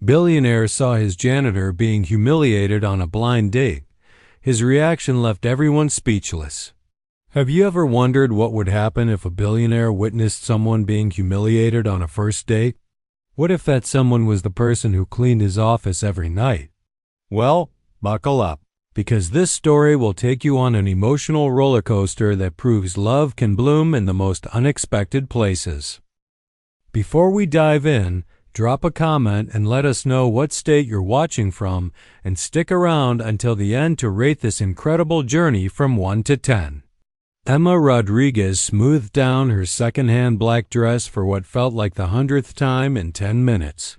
Billionaire saw his janitor being humiliated on a blind date. His reaction left everyone speechless. Have you ever wondered what would happen if a billionaire witnessed someone being humiliated on a first date? What if that someone was the person who cleaned his office every night? Well, buckle up, because this story will take you on an emotional roller coaster that proves love can bloom in the most unexpected places. Before we dive in, drop a comment and let us know what state you're watching from, and stick around until the end to rate this incredible journey from 1 to 10. Emma Rodriguez smoothed down her second-hand black dress for what felt like the 100th time in 10 minutes.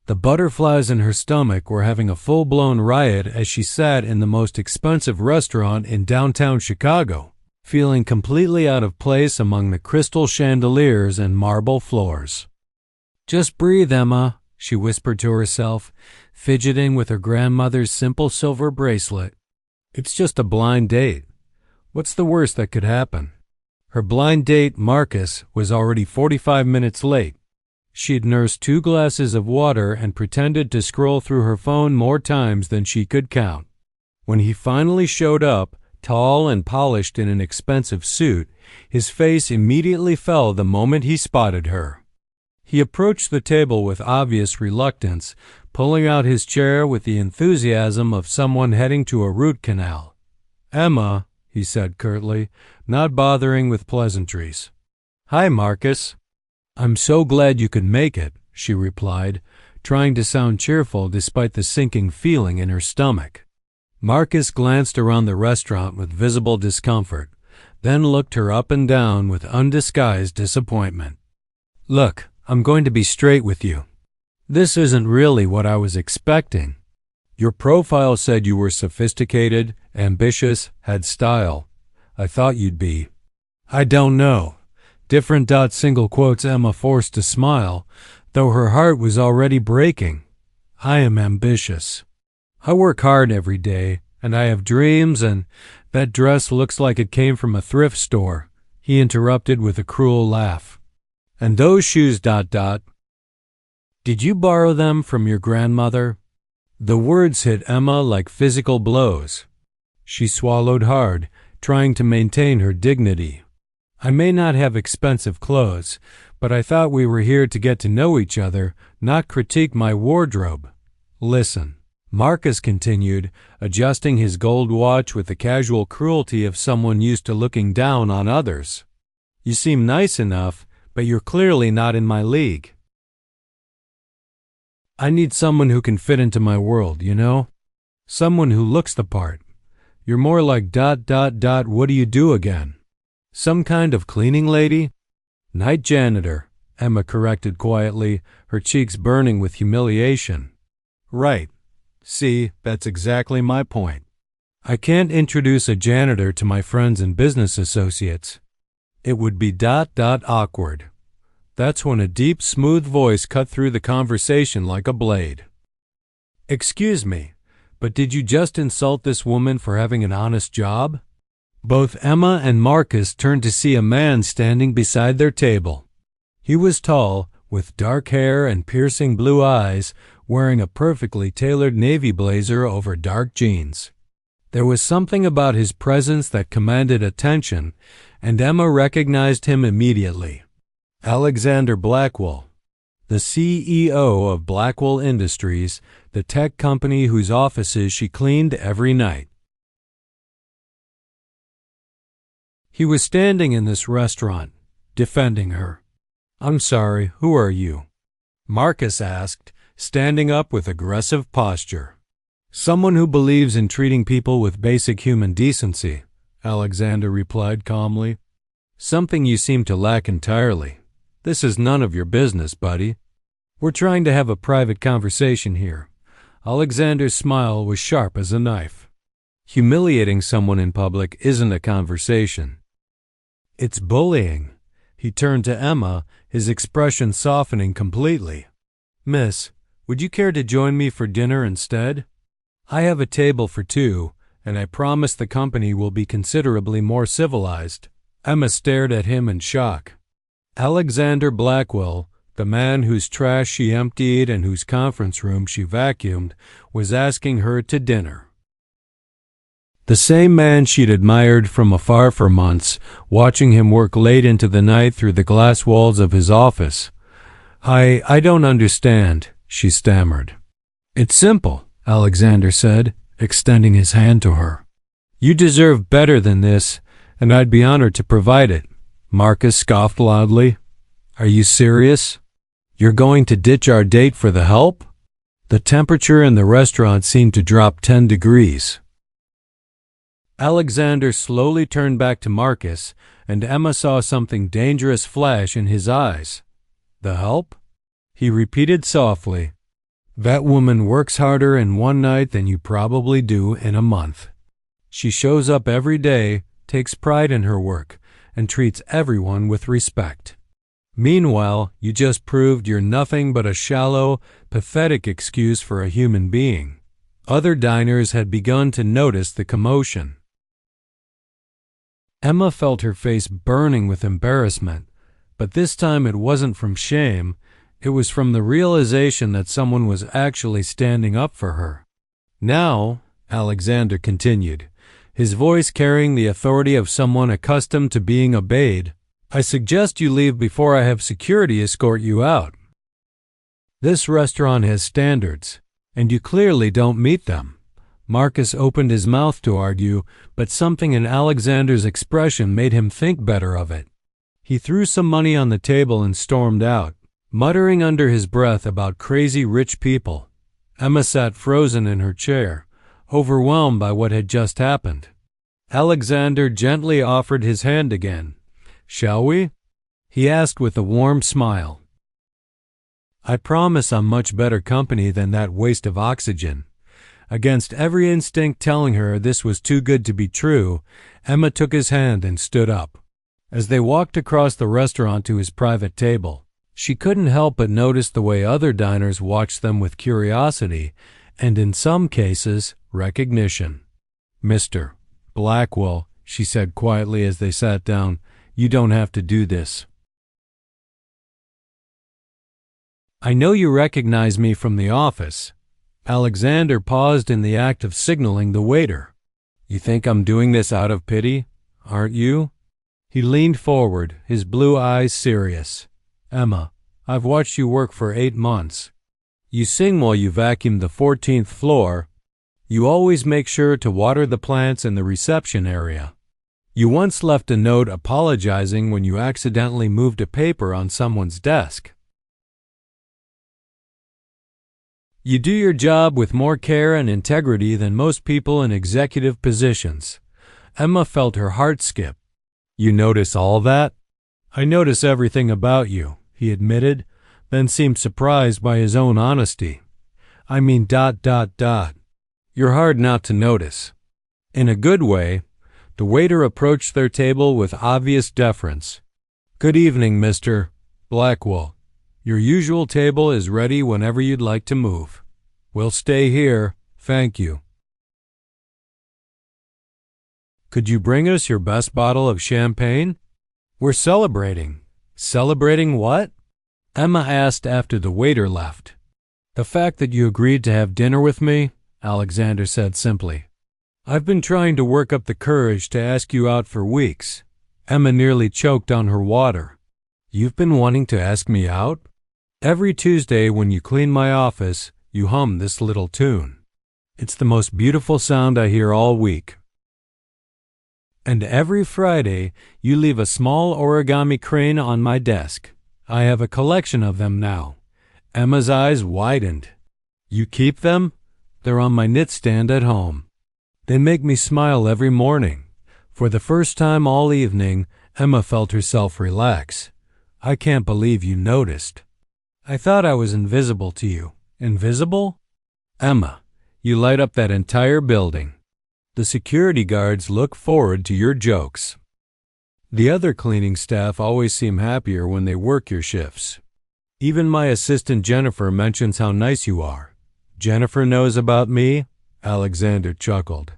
The butterflies in her stomach were having a full-blown riot as she sat in the most expensive restaurant in downtown Chicago, feeling completely out of place among the crystal chandeliers and marble floors. "Just breathe, Emma," she whispered to herself, fidgeting with her grandmother's simple silver bracelet. "It's just a blind date. What's the worst that could happen?" Her blind date, Marcus, was already 45 minutes late. She'd nursed 2 glasses of water and pretended to scroll through her phone more times than she could count. When he finally showed up, tall and polished in an expensive suit, his face immediately fell the moment he spotted her. He approached the table with obvious reluctance, pulling out his chair with the enthusiasm of someone heading to a root canal. "Emma," he said curtly, not bothering with pleasantries. "Hi, Marcus." "I'm so glad you could make it," she replied, trying to sound cheerful despite the sinking feeling in her stomach. Marcus glanced around the restaurant with visible discomfort, then looked her up and down with undisguised disappointment. "Look, I'm going to be straight with you. This isn't really what I was expecting. Your profile said you were sophisticated, ambitious, had style. I thought you'd be. I don't know." Single quotes Emma forced to smile, though her heart was already breaking. "I am ambitious. I work hard every day, and I have dreams, and that dress looks like it came from a thrift store," he interrupted with a cruel laugh. "And those shoes ... Did you borrow them from your grandmother?" The words hit Emma like physical blows. She swallowed hard, trying to maintain her dignity. "I may not have expensive clothes, but I thought we were here to get to know each other, not critique my wardrobe. Listen," Marcus continued, adjusting his gold watch with the casual cruelty of someone used to looking down on others. "You seem nice enough, but you're clearly not in my league. I need someone who can fit into my world, you know? Someone who looks the part. You're more like ... What do you do again? Some kind of cleaning lady?" "Night janitor," Emma corrected quietly, her cheeks burning with humiliation. "Right. See, that's exactly my point. I can't introduce a janitor to my friends and business associates. It would be ... awkward." That's when a deep, smooth voice cut through the conversation like a blade. "Excuse me, but did you just insult this woman for having an honest job?" Both Emma and Marcus turned to see a man standing beside their table. He was tall, with dark hair and piercing blue eyes, wearing a perfectly tailored navy blazer over dark jeans. There was something about his presence that commanded attention, and Emma recognized him immediately. Alexander Blackwell, the CEO of Blackwell Industries, the tech company whose offices she cleaned every night. He was standing in this restaurant, defending her. "I'm sorry, who are you?" Marcus asked, standing up with aggressive posture. "Someone who believes in treating people with basic human decency," Alexander replied calmly. "Something you seem to lack entirely. This is none of your business, buddy. We're trying to have a private conversation here." Alexander's smile was sharp as a knife. Humiliating someone in public isn't a conversation. It's bullying. He turned to Emma, his expression softening completely. "Miss, would you care to join me for dinner instead? I have a table for 2, and I promise the company will be considerably more civilized." Emma stared at him in shock. Alexander Blackwell, The man whose trash she emptied and whose conference room she vacuumed was asking her to dinner. The same man she'd admired from afar for months, watching him work late into the night through the glass walls of his office. I don't understand," she stammered. "It's simple," Alexander said, extending his hand to her. "You deserve better than this, and I'd be honored to provide it." Marcus scoffed loudly. "Are you serious? You're going to ditch our date for the help?" The temperature in the restaurant seemed to drop 10 degrees. Alexander slowly turned back to Marcus, and Emma saw something dangerous flash in his eyes. "The help?" he repeated softly. "That woman works harder in one night than you probably do in a month. She shows up every day, takes pride in her work, and treats everyone with respect. Meanwhile, you just proved you're nothing but a shallow, pathetic excuse for a human being." Other diners had begun to notice the commotion. Emma felt her face burning with embarrassment, but this time it wasn't from shame. It was from the realization that someone was actually standing up for her. "Now," Alexander continued, his voice carrying the authority of someone accustomed to being obeyed, "I suggest you leave before I have security escort you out. This restaurant has standards, and you clearly don't meet them." Marcus opened his mouth to argue, but something in Alexander's expression made him think better of it. He threw some money on the table and stormed out, muttering under his breath about crazy rich people. Emma sat frozen in her chair, overwhelmed by what had just happened. Alexander gently offered his hand again. "Shall we?" he asked with a warm smile. "I promise I'm much better company than that waste of oxygen." Against every instinct telling her this was too good to be true, Emma took his hand and stood up. As they walked across the restaurant to his private table, she couldn't help but notice the way other diners watched them with curiosity and, in some cases, recognition. "Mr. Blackwell," she said quietly as they sat down, "you don't have to do this. I know you recognize me from the office." Alexander paused in the act of signaling the waiter. "You think I'm doing this out of pity, aren't you?" He leaned forward, his blue eyes serious. "Emma, I've watched you work for 8 months. You sing while you vacuum the 14th floor. You always make sure to water the plants in the reception area. You once left a note apologizing when you accidentally moved a paper on someone's desk. You do your job with more care and integrity than most people in executive positions." Emma felt her heart skip. "You notice all that?" "I notice everything about you," he admitted, then seemed surprised by his own honesty. "I mean ... You're hard not to notice." In a good way, the waiter approached their table with obvious deference. "Good evening, Mr. Blackwell. Your usual table is ready whenever you'd like to move. We'll stay here, thank you. Could you bring us your best bottle of champagne? We're celebrating." "Celebrating what?" Emma asked after the waiter left. "The fact that you agreed to have dinner with me," Alexander said simply. "I've been trying to work up the courage to ask you out for weeks." Emma nearly choked on her water. "You've been wanting to ask me out? Every Tuesday when you clean my office, you hum this little tune. It's the most beautiful sound I hear all week. And every Friday, you leave a small origami crane on my desk. I have a collection of them now." Emma's eyes widened. "You keep them?" "They're on my knit stand at home. They make me smile every morning." For the first time all evening, Emma felt herself relax. "I can't believe you noticed. I thought I was invisible to you." "Invisible?" "Emma, you light up that entire building. The security guards look forward to your jokes. The other cleaning staff always seem happier when they work your shifts. Even my assistant Jennifer mentions how nice you are." "Jennifer knows about me?" Alexander chuckled.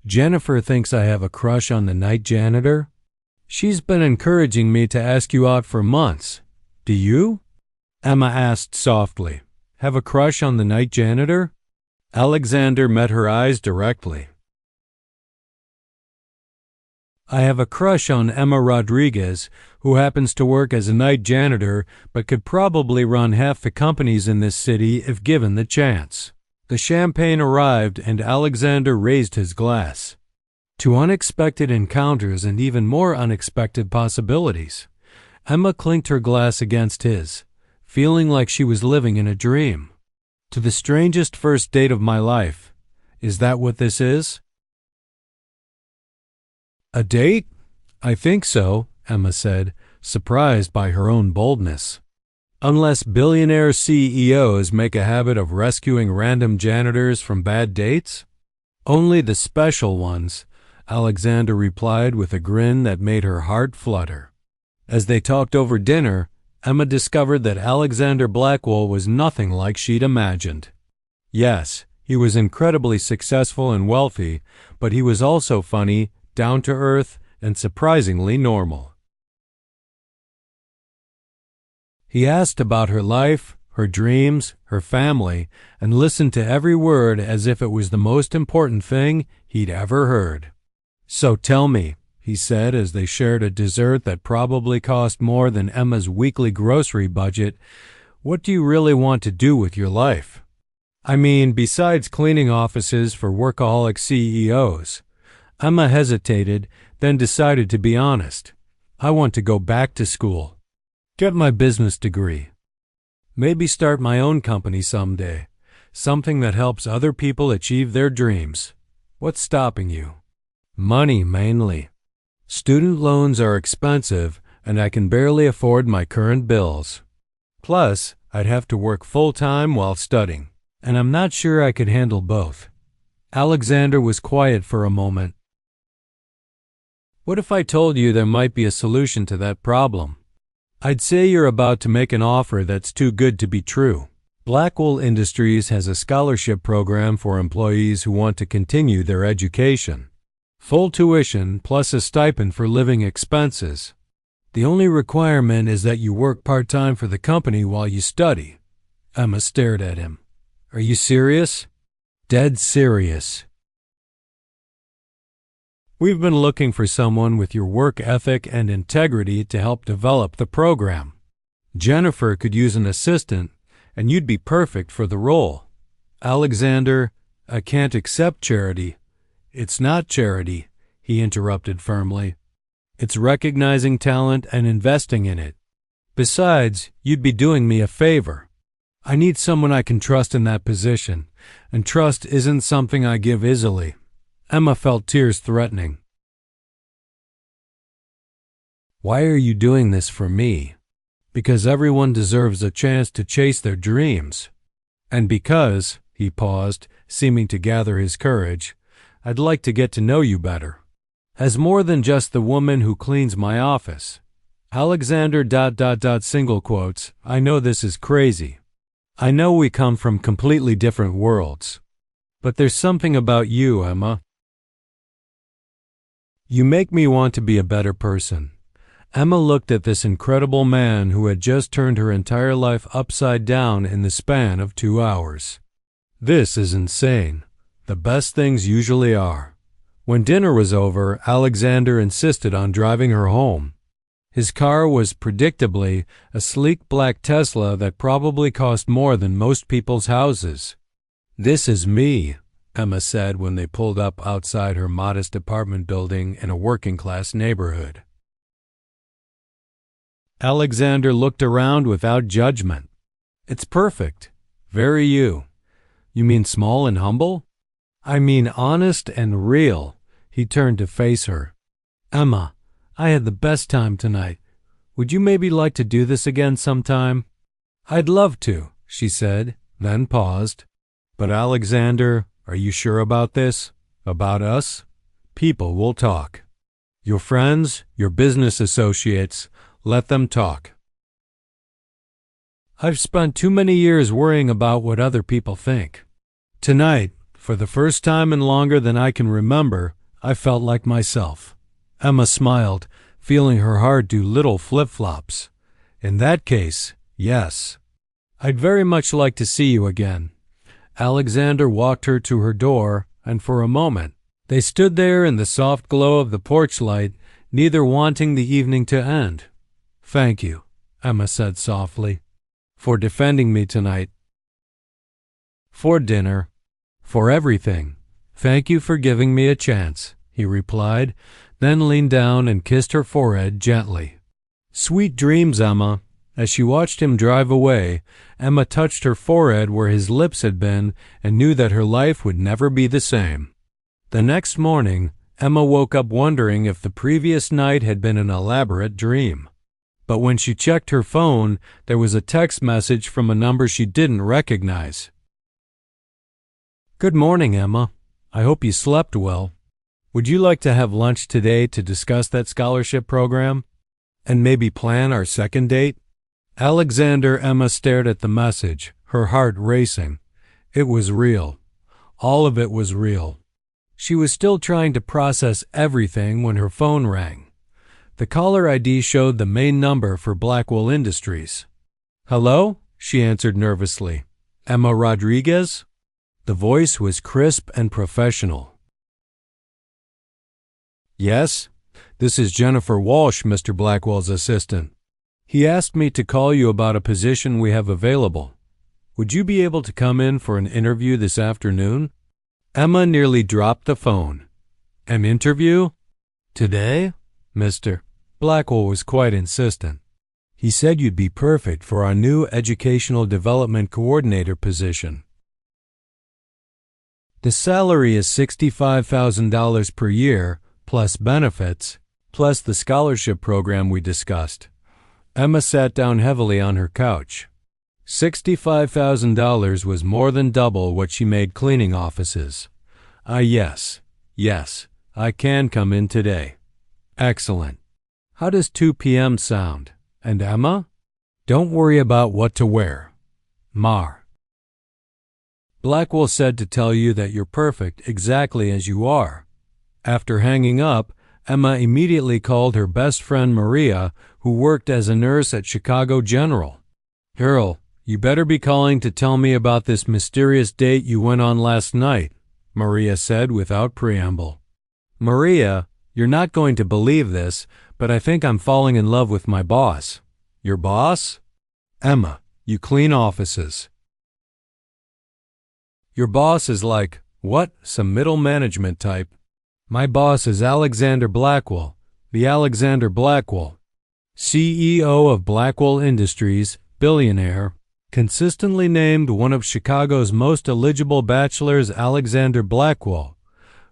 "Jennifer thinks I have a crush on the night janitor? She's been encouraging me to ask you out for months. Do you?" Emma asked softly. Have a crush on the night janitor? Alexander met her eyes directly. I have a crush on Emma Rodriguez, who happens to work as a night janitor but could probably run half the companies in this city if given the chance. The champagne arrived and Alexander raised his glass. To unexpected encounters and even more unexpected possibilities. Emma clinked her glass against his, feeling like she was living in a dream. To the strangest first date of my life. Is that what this is? A date? I think so, Emma said, surprised by her own boldness. Unless billionaire CEOs make a habit of rescuing random janitors from bad dates? Only the special ones, Alexander replied with a grin that made her heart flutter. As they talked over dinner, Emma discovered that Alexander Blackwell was nothing like she'd imagined. Yes, he was incredibly successful and wealthy, but he was also funny, down-to-earth, and surprisingly normal. He asked about her life, her dreams, her family, and listened to every word as if it was the most important thing he'd ever heard. So tell me, he said as they shared a dessert that probably cost more than Emma's weekly grocery budget, what do you really want to do with your life? I mean, besides cleaning offices for workaholic CEOs. Emma hesitated, then decided to be honest. I want to go back to school. Get my business degree. Maybe start my own company someday. Something that helps other people achieve their dreams. What's stopping you? Money, mainly. Student loans are expensive, and I can barely afford my current bills. Plus, I'd have to work full-time while studying, and I'm not sure I could handle both. Alexander was quiet for a moment. What if I told you there might be a solution to that problem? I'd say you're about to make an offer that's too good to be true. Blackwell Industries has a scholarship program for employees who want to continue their education. Full tuition plus a stipend for living expenses. The only requirement is that you work part-time for the company while you study. Emma stared at him. Are you serious? Dead serious. We've been looking for someone with your work ethic and integrity to help develop the program. Jennifer could use an assistant, and you'd be perfect for the role. Alexander, I can't accept charity. It's not charity, he interrupted firmly. It's recognizing talent and investing in it. Besides, you'd be doing me a favor. I need someone I can trust in that position, and trust isn't something I give easily. Emma felt tears threatening. Why are you doing this for me? Because everyone deserves a chance to chase their dreams. And because, he paused, seeming to gather his courage, I'd like to get to know you better. As more than just the woman who cleans my office. Alexander ... single quotes, I know this is crazy. I know we come from completely different worlds. But there's something about you, Emma. You make me want to be a better person. Emma looked at this incredible man who had just turned her entire life upside down in the span of 2 hours. This is insane. The best things usually are. When dinner was over, Alexander insisted on driving her home. His car was predictably a sleek black Tesla that probably cost more than most people's houses. This is me, Emma said when they pulled up outside her modest apartment building in a working-class neighborhood. Alexander looked around without judgment. It's perfect. Very you. You mean small and humble? I mean honest and real. He turned to face her. Emma, I had the best time tonight. Would you maybe like to do this again sometime? I'd love to, she said, then paused. But Alexander, are you sure about this? About us? People will talk. Your friends, your business associates, let them talk. I've spent too many years worrying about what other people think. Tonight, for the first time in longer than I can remember, I felt like myself. Emma smiled, feeling her heart do little flip-flops. In that case, yes. I'd very much like to see you again." Alexander walked her to her door, and for a moment they stood there in the soft glow of the porch light, neither wanting the evening to end. "Thank you," Emma said softly, "for defending me tonight. For dinner. For everything. Thank you for giving me a chance," he replied, then leaned down and kissed her forehead gently. "Sweet dreams, Emma." As she watched him drive away, Emma touched her forehead where his lips had been and knew that her life would never be the same. The next morning, Emma woke up wondering if the previous night had been an elaborate dream. But when she checked her phone, there was a text message from a number she didn't recognize. "Good morning, Emma. I hope you slept well. Would you like to have lunch today to discuss that scholarship program? And maybe plan our second date?" Emma stared at the message, her heart racing. It was real. All of it was real. She was still trying to process everything when her phone rang. The caller ID showed the main number for Blackwell Industries. "Hello?" she answered nervously. "Emma Rodriguez?" The voice was crisp and professional. "Yes, this is Jennifer Walsh, Mr. Blackwell's assistant. He asked me to call you about a position we have available. Would you be able to come in for an interview this afternoon?" Emma nearly dropped the phone. "An interview? Today, Mr. Blackwell was quite insistent. He said you'd be perfect for our new Educational Development Coordinator position. The salary is $65,000 per year, plus benefits, plus the scholarship program we discussed." Emma sat down heavily on her couch. $65,000 was more than double what she made cleaning offices. Yes, I can come in today." "Excellent. How does 2 p.m. sound? And Emma? Don't worry about what to wear. Mar. Blackwell said to tell you that you're perfect exactly as you are." After hanging up, Emma immediately called her best friend Maria, who worked as a nurse at Chicago General. "Girl, you better be calling to tell me about this mysterious date you went on last night," Maria said without preamble. "Maria, you're not going to believe this, but I think I'm falling in love with my boss." "Your boss?" "Emma, you clean offices. Your boss is like, what, some middle management type. My boss is Alexander Blackwell, the Alexander Blackwell, CEO of Blackwell Industries, billionaire, consistently named one of Chicago's most eligible bachelors, Alexander Blackwell."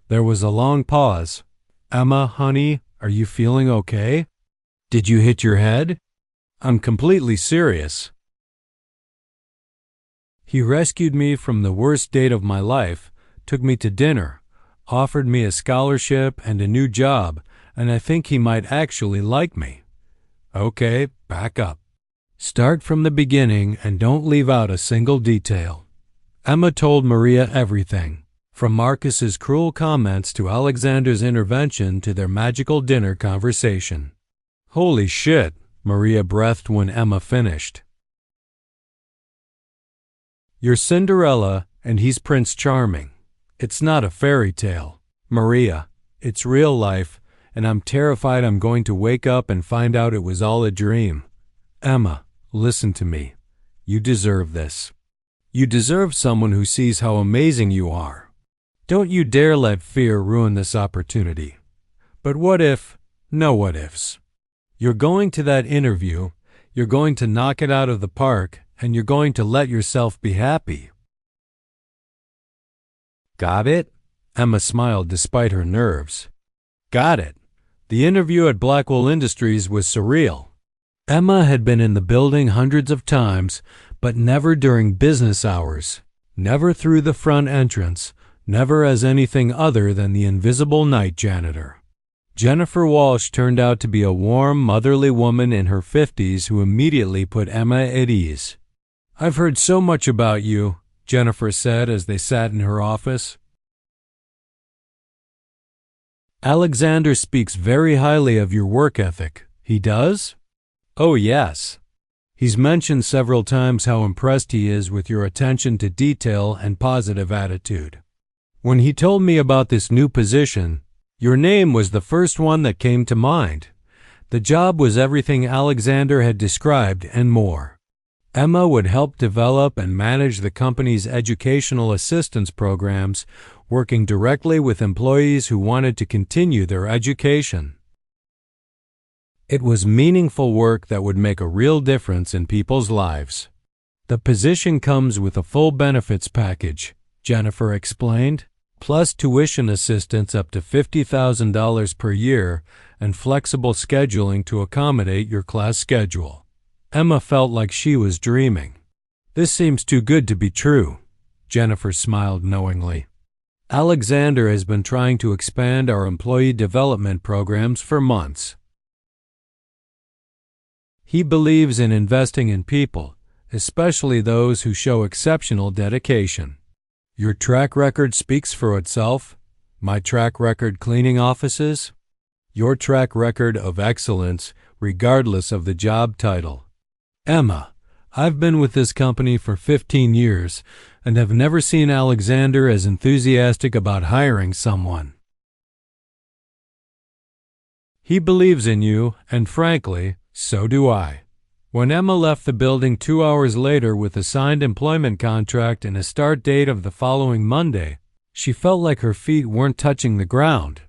There was a long pause. "Emma, honey, are you feeling okay? Did you hit your head?" "I'm completely serious. He rescued me from the worst date of my life, took me to dinner, offered me a scholarship and a new job, and I think he might actually like me." "Okay, back up. Start from the beginning and don't leave out a single detail." Emma told Maria everything, from Marcus's cruel comments to Alexander's intervention to their magical dinner conversation. "Holy shit," Maria breathed when Emma finished. "You're Cinderella and he's Prince Charming. It's not a fairy tale. Maria, it's real life, and I'm terrified I'm going to wake up and find out it was all a dream. Emma, listen to me. You deserve this. You deserve someone who sees how amazing you are. Don't you dare let fear ruin this opportunity. But what if? No what ifs. You're going to that interview, you're going to knock it out of the park, and you're going to let yourself be happy." "Got it?" Emma smiled despite her nerves. "Got it. The interview at Blackwell Industries was surreal." Emma had been in the building hundreds of times, but never during business hours, never through the front entrance, never as anything other than the invisible night janitor. Jennifer Walsh turned out to be a warm, motherly woman in her 50s who immediately put Emma at ease. "I've heard so much about you," Jennifer said as they sat in her office. "Alexander speaks very highly of your work ethic." "He does?" "Oh, yes." He's mentioned several times how impressed he is with your attention to detail and positive attitude. When he told me about this new position, your name was the first one that came to mind. The job was everything Alexander had described and more. Emma would help develop and manage the company's educational assistance programs, working directly with employees who wanted to continue their education. It was meaningful work that would make a real difference in people's lives. The position comes with a full benefits package, Jennifer explained, plus tuition assistance up to $50,000 per year and flexible scheduling to accommodate your class schedule. Emma felt like she was dreaming. This seems too good to be true, Jennifer smiled knowingly. Alexander has been trying to expand our employee development programs for months. He believes in investing in people, especially those who show exceptional dedication. Your track record speaks for itself. My track record cleaning offices. Your track record of excellence, regardless of the job title. Emma, I've been with this company for 15 years and have never seen Alexander as enthusiastic about hiring someone. He believes in you, and frankly, so do I. When Emma left the building 2 hours later with a signed employment contract and a start date of the following Monday, she felt like her feet weren't touching the ground.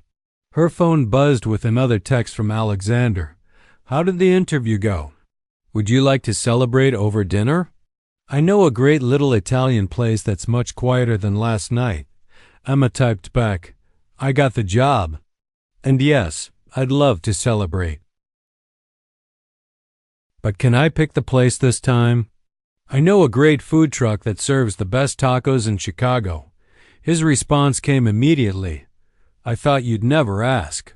Her phone buzzed with another text from Alexander. How did the interview go? Would you like to celebrate over dinner? I know a great little Italian place that's much quieter than last night. Emma typed back, I got the job. And yes, I'd love to celebrate. But can I pick the place this time? I know a great food truck that serves the best tacos in Chicago. His response came immediately. I thought you'd never ask.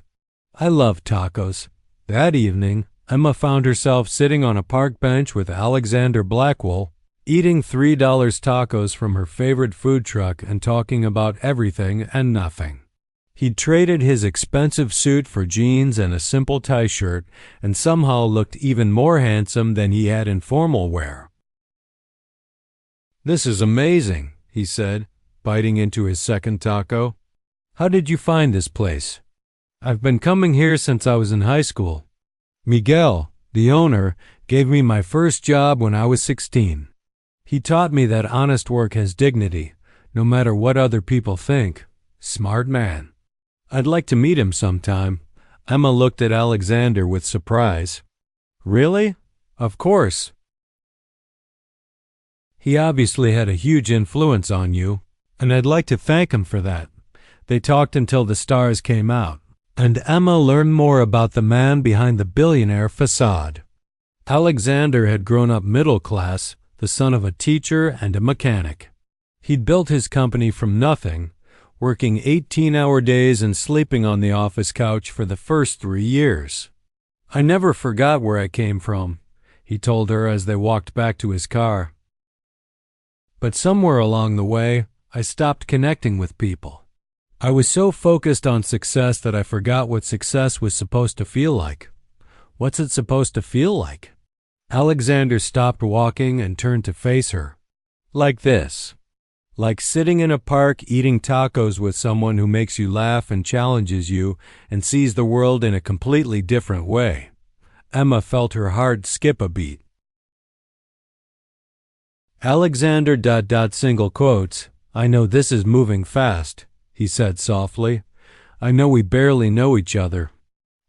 I love tacos. That evening, Emma found herself sitting on a park bench with Alexander Blackwell, eating $3 tacos from her favorite food truck and talking about everything and nothing. He'd traded his expensive suit for jeans and a simple tie shirt and somehow looked even more handsome than he had in formal wear. This is amazing, he said, biting into his second taco. How did you find this place? I've been coming here since I was in high school. Miguel, the owner, gave me my first job when I was 16. He taught me that honest work has dignity, no matter what other people think. Smart man. I'd like to meet him sometime. Emma looked at Alexander with surprise. Really? Of course. He obviously had a huge influence on you, and I'd like to thank him for that. They talked until the stars came out, and Emma learned more about the man behind the billionaire facade. Alexander had grown up middle class, the son of a teacher and a mechanic. He'd built his company from nothing, working 18-hour days and sleeping on the office couch for the first 3 years. I never forgot where I came from, he told her as they walked back to his car. But somewhere along the way, I stopped connecting with people. I was so focused on success that I forgot what success was supposed to feel like. What's it supposed to feel like? Alexander stopped walking and turned to face her. Like this. Like sitting in a park eating tacos with someone who makes you laugh and challenges you and sees the world in a completely different way. Emma felt her heart skip a beat. Alexander ... single quotes, I know this is moving fast, he said softly. I know we barely know each other.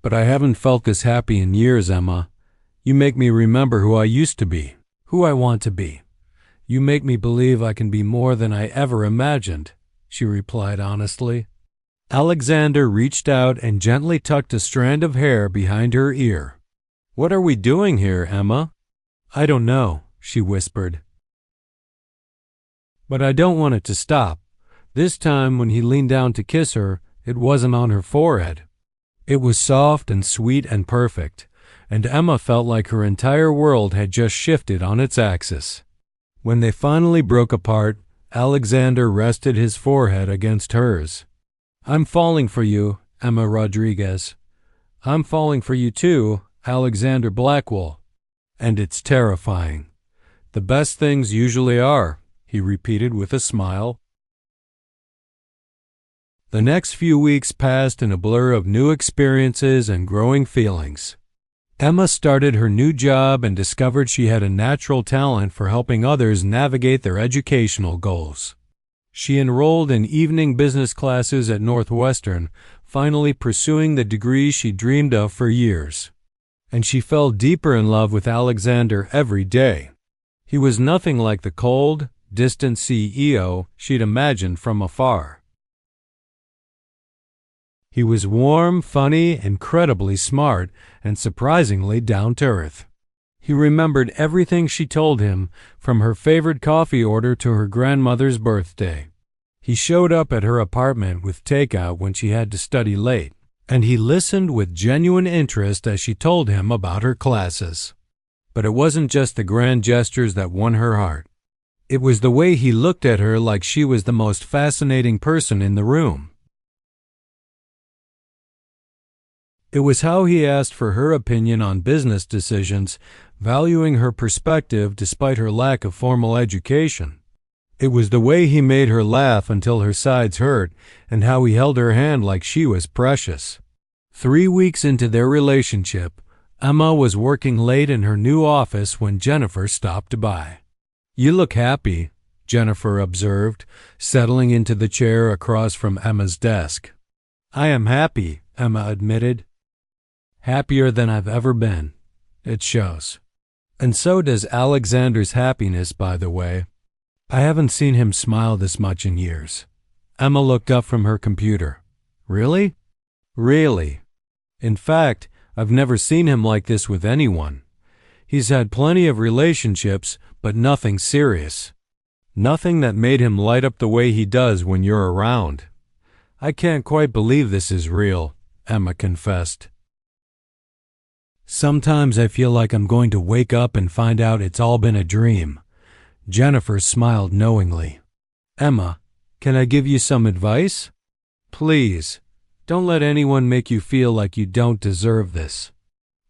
But I haven't felt this happy in years, Emma. You make me remember who I used to be, who I want to be. You make me believe I can be more than I ever imagined, she replied honestly. Alexander reached out and gently tucked a strand of hair behind her ear. What are we doing here, Emma? I don't know, she whispered. But I don't want it to stop. This time when he leaned down to kiss her, it wasn't on her forehead. It was soft and sweet and perfect, and Emma felt like her entire world had just shifted on its axis. When they finally broke apart, Alexander rested his forehead against hers. I'm falling for you, Emma Rodriguez. I'm falling for you too, Alexander Blackwell. And it's terrifying. The best things usually are, he repeated with a smile. The next few weeks passed in a blur of new experiences and growing feelings. Emma started her new job and discovered she had a natural talent for helping others navigate their educational goals. She enrolled in evening business classes at Northwestern, finally pursuing the degree she dreamed of for years. And she fell deeper in love with Alexander every day. He was nothing like the cold, distant CEO she'd imagined from afar. He was warm, funny, incredibly smart, and surprisingly down-to-earth. He remembered everything she told him, from her favorite coffee order to her grandmother's birthday. He showed up at her apartment with takeout when she had to study late, and he listened with genuine interest as she told him about her classes. But it wasn't just the grand gestures that won her heart. It was the way he looked at her like she was the most fascinating person in the room. It was how he asked for her opinion on business decisions, valuing her perspective despite her lack of formal education. It was the way he made her laugh until her sides hurt, and how he held her hand like she was precious. 3 weeks into their relationship, Emma was working late in her new office when Jennifer stopped by. "You look happy," Jennifer observed, settling into the chair across from Emma's desk. "I am happy," Emma admitted. "Happier than I've ever been. It shows." And so does Alexander's happiness, by the way. I haven't seen him smile this much in years. Emma looked up from her computer. "Really?" "Really. In fact, I've never seen him like this with anyone. He's had plenty of relationships, but nothing serious. Nothing that made him light up the way he does when you're around. I can't quite believe this is real," Emma confessed. "Sometimes I feel like I'm going to wake up and find out it's all been a dream." Jennifer smiled knowingly. "Emma, can I give you some advice? Please, don't let anyone make you feel like you don't deserve this.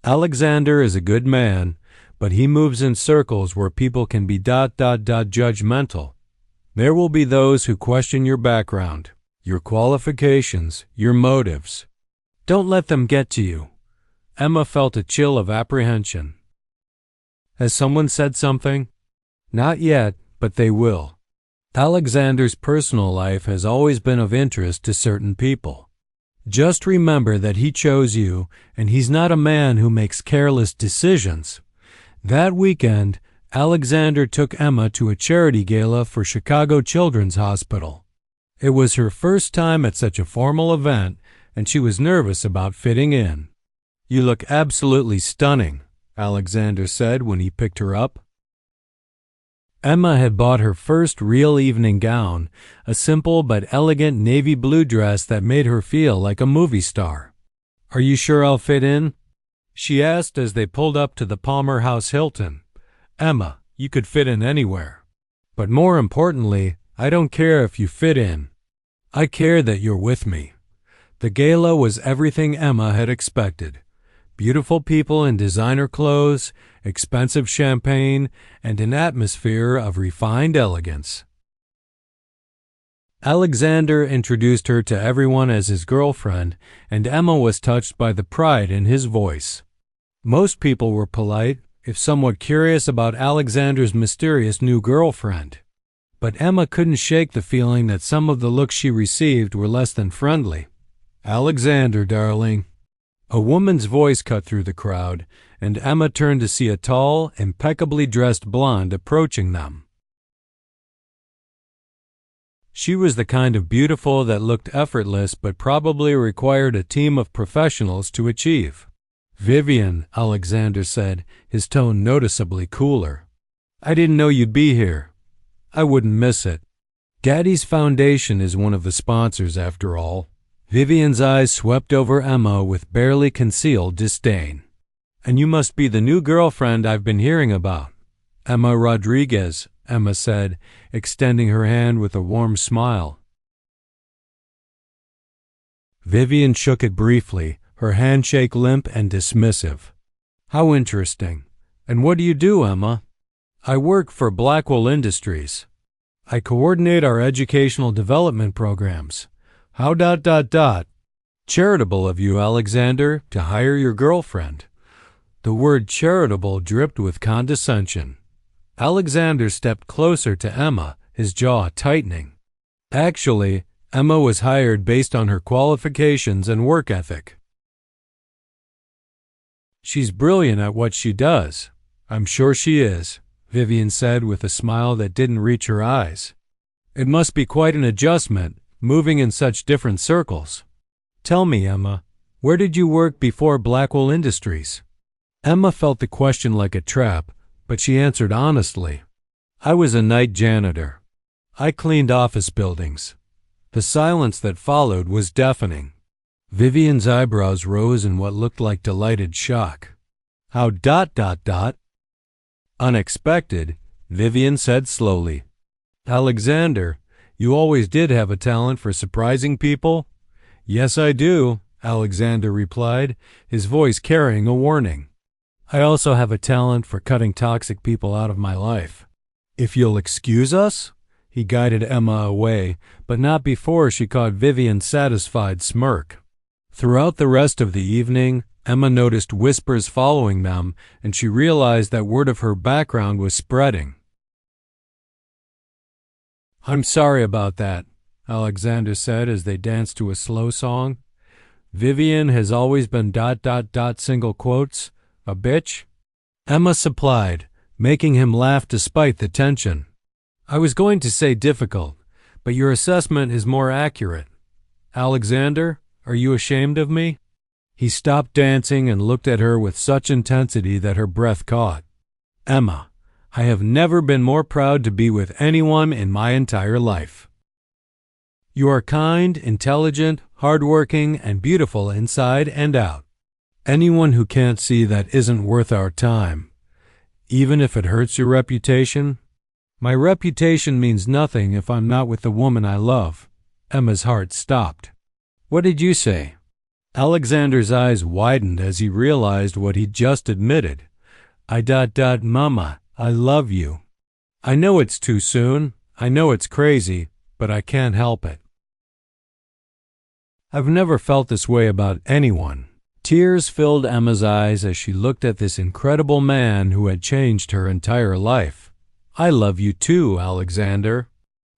Alexander is a good man, but he moves in circles where people can be judgmental. There will be those who question your background, your qualifications, your motives. Don't let them get to you." Emma felt a chill of apprehension. "Has someone said something?" "Not yet, but they will. Alexander's personal life has always been of interest to certain people. Just remember that he chose you, and he's not a man who makes careless decisions." That weekend, Alexander took Emma to a charity gala for Chicago Children's Hospital. It was her first time at such a formal event, and she was nervous about fitting in. "You look absolutely stunning," Alexander said when he picked her up. Emma had bought her first real evening gown, a simple but elegant navy blue dress that made her feel like a movie star. "Are you sure I'll fit in?" she asked as they pulled up to the Palmer House Hilton. "Emma, you could fit in anywhere. But more importantly, I don't care if you fit in. I care that you're with me." The gala was everything Emma had expected. Beautiful people in designer clothes, expensive champagne, and an atmosphere of refined elegance. Alexander introduced her to everyone as his girlfriend, and Emma was touched by the pride in his voice. Most people were polite, if somewhat curious about Alexander's mysterious new girlfriend. But Emma couldn't shake the feeling that some of the looks she received were less than friendly. "Alexander, darling." A woman's voice cut through the crowd, and Emma turned to see a tall, impeccably dressed blonde approaching them. She was the kind of beautiful that looked effortless but probably required a team of professionals to achieve. "Vivian," Alexander said, his tone noticeably cooler. "I didn't know you'd be here. I wouldn't miss it. Gaddy's Foundation is one of the sponsors, after all." Vivian's eyes swept over Emma with barely concealed disdain. "And you must be the new girlfriend I've been hearing about." "Emma Rodriguez," Emma said, extending her hand with a warm smile. Vivian shook it briefly, her handshake limp and dismissive. "How interesting. And what do you do, Emma? I work for Blackwell Industries. I coordinate our educational development programs. How ... Charitable of you, Alexander, to hire your girlfriend. The word charitable dripped with condescension. Alexander stepped closer to Emma, his jaw tightening. Actually, Emma was hired based on her qualifications and work ethic. She's brilliant at what she does. I'm sure she is, Vivian said with a smile that didn't reach her eyes. It must be quite an adjustment, moving in such different circles. Tell me, Emma, where did you work before Blackwell Industries? Emma felt the question like a trap, but she answered honestly. I was a night janitor. I cleaned office buildings. The silence that followed was deafening. Vivian's eyebrows rose in what looked like delighted shock. How ... Unexpected, Vivian said slowly. Alexander, you always did have a talent for surprising people? Yes, I do, Alexander replied, his voice carrying a warning. I also have a talent for cutting toxic people out of my life. If you'll excuse us? He guided Emma away, but not before she caught Vivian's satisfied smirk. Throughout the rest of the evening, Emma noticed whispers following them, and she realized that word of her background was spreading. I'm sorry about that, Alexander said as they danced to a slow song. Vivian has always been ... single quotes, a bitch. Emma supplied, making him laugh despite the tension. I was going to say difficult, but your assessment is more accurate. Alexander, are you ashamed of me? He stopped dancing and looked at her with such intensity that her breath caught. Emma, I have never been more proud to be with anyone in my entire life. You are kind, intelligent, hardworking, and beautiful inside and out. Anyone who can't see that isn't worth our time, even if it hurts your reputation. My reputation means nothing if I'm not with the woman I love. Emma's heart stopped. What did you say? Alexander's eyes widened as he realized what he'd just admitted. Mama, I love you. I know it's too soon. I know it's crazy, but I can't help it. I've never felt this way about anyone. Tears filled Emma's eyes as she looked at this incredible man who had changed her entire life. I love you too, Alexander.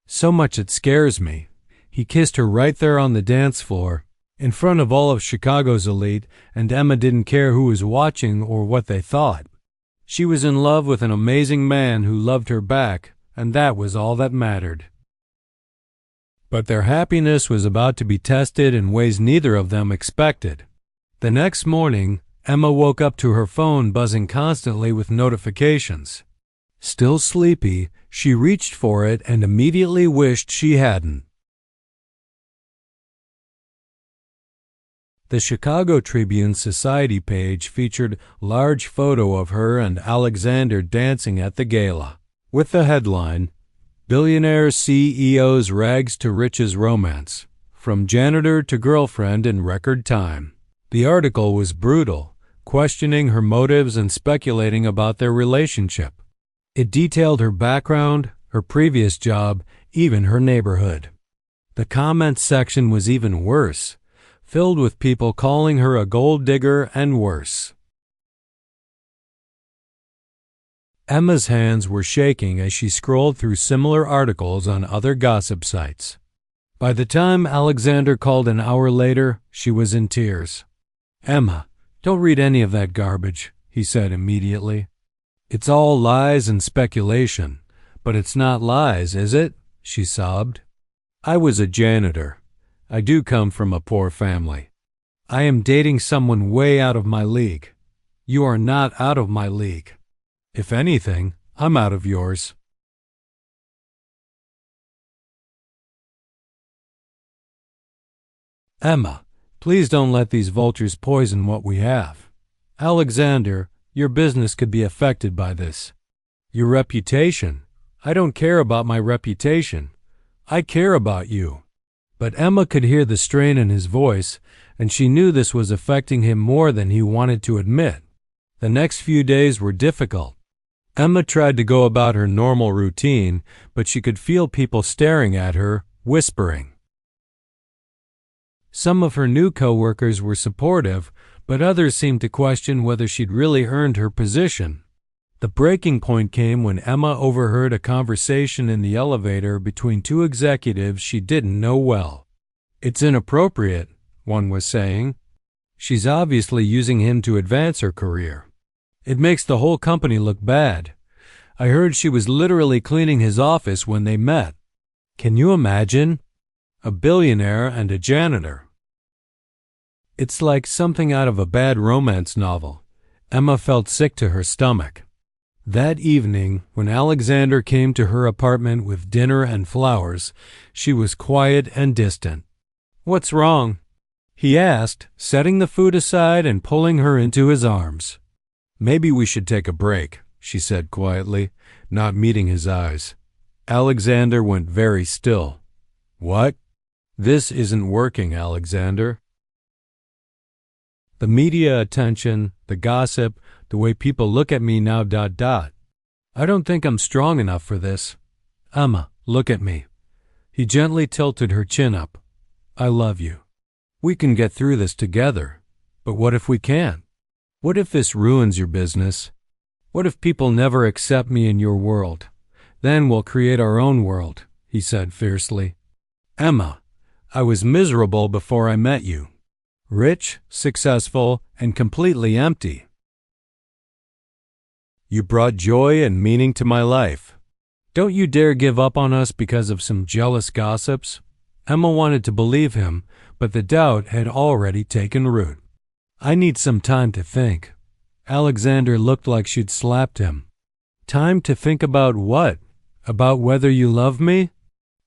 So much it scares me. He kissed her right there on the dance floor, in front of all of Chicago's elite, and Emma didn't care who was watching or what they thought. She was in love with an amazing man who loved her back, and that was all that mattered. But their happiness was about to be tested in ways neither of them expected. The next morning, Emma woke up to her phone buzzing constantly with notifications. Still sleepy, she reached for it and immediately wished she hadn't. The Chicago Tribune Society page featured a large photo of her and Alexander dancing at the gala, with the headline, Billionaire CEO's Rags to Riches Romance, from janitor to girlfriend in record time. The article was brutal, questioning her motives and speculating about their relationship. It detailed her background, her previous job, even her neighborhood. The comments section was even worse, filled with people calling her a gold digger and worse. Emma's hands were shaking as she scrolled through similar articles on other gossip sites. By the time Alexander called an hour later, she was in tears. Emma, don't read any of that garbage, he said immediately. It's all lies and speculation, but it's not lies, is it? She sobbed. I was a janitor. I do come from a poor family. I am dating someone way out of my league. You are not out of my league. If anything, I'm out of yours. Emma, please don't let these vultures poison what we have. Alexander, your business could be affected by this. Your reputation. I don't care about my reputation. I care about you. But Emma could hear the strain in his voice, and she knew this was affecting him more than he wanted to admit. The next few days were difficult. Emma tried to go about her normal routine, but she could feel people staring at her, whispering. Some of her new coworkers were supportive, but others seemed to question whether she'd really earned her position. The breaking point came when Emma overheard a conversation in the elevator between two executives she didn't know well. "It's inappropriate," one was saying. "She's obviously using him to advance her career. It makes the whole company look bad. I heard she was literally cleaning his office when they met." Can you imagine? A billionaire and a janitor. It's like something out of a bad romance novel. Emma felt sick to her stomach. That evening, when Alexander came to her apartment with dinner and flowers, she was quiet and distant. "What's wrong?" he asked, setting the food aside and pulling her into his arms. "Maybe we should take a break," she said quietly, not meeting his eyes. Alexander went very still. "What?" "This isn't working, Alexander." The media attention, the gossip, the way people look at me now. I don't think I'm strong enough for this. Emma, look at me. He gently tilted her chin up. "I love you. We can get through this together. But what if we can't? What if this ruins your business? What if people never accept me in your world? Then we'll create our own world," he said fiercely. "Emma, I was miserable before I met you. Rich, successful, and completely empty. You brought joy and meaning to my life. Don't you dare give up on us because of some jealous gossips." Emma wanted to believe him, but the doubt had already taken root. "I need some time to think." Alexander looked like she'd slapped him. "Time to think about what? About whether you love me?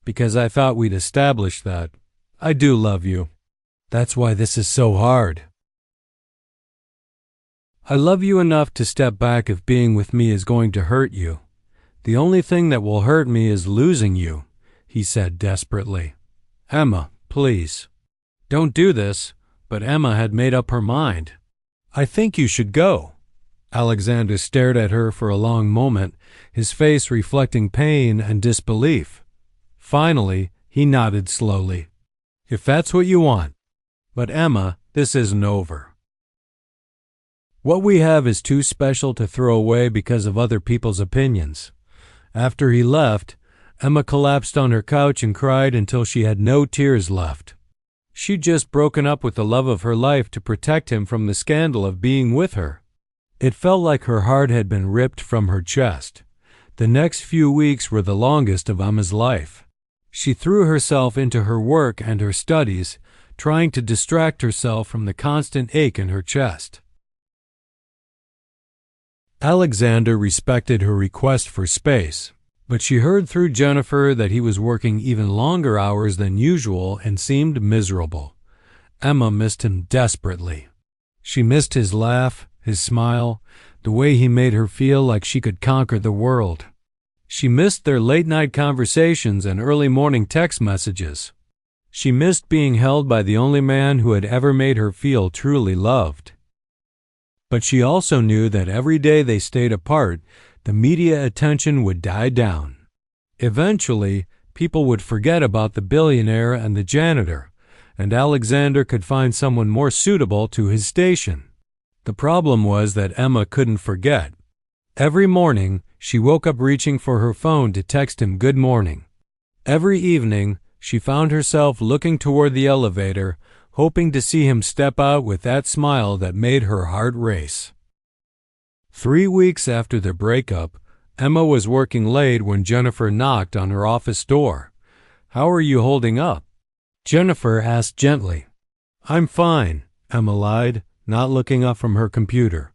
Because I thought we'd established that. I do love you. That's why this is so hard. I love you enough to step back if being with me is going to hurt you. The only thing that will hurt me is losing you," he said desperately. "Emma, please. Don't do this." But Emma had made up her mind. "I think you should go." Alexander stared at her for a long moment, his face reflecting pain and disbelief. Finally, he nodded slowly. "If that's what you want. But Emma, this isn't over. What we have is too special to throw away because of other people's opinions." After he left, Emma collapsed on her couch and cried until she had no tears left. She'd just broken up with the love of her life to protect him from the scandal of being with her. It felt like her heart had been ripped from her chest. The next few weeks were the longest of Emma's life. She threw herself into her work and her studies, trying to distract herself from the constant ache in her chest. Alexander respected her request for space, but she heard through Jennifer that he was working even longer hours than usual and seemed miserable. Emma missed him desperately. She missed his laugh, his smile, the way he made her feel like she could conquer the world. She missed their late-night conversations and early morning text messages. She missed being held by the only man who had ever made her feel truly loved. But she also knew that every day they stayed apart, the media attention would die down. Eventually, people would forget about the billionaire and the janitor, and Alexander could find someone more suitable to his station. The problem was that Emma couldn't forget. Every morning, she woke up reaching for her phone to text him good morning. Every evening, she found herself looking toward the elevator, hoping to see him step out with that smile that made her heart race. 3 weeks after their breakup, Emma was working late when Jennifer knocked on her office door. "How are you holding up?" Jennifer asked gently. "I'm fine," Emma lied, not looking up from her computer.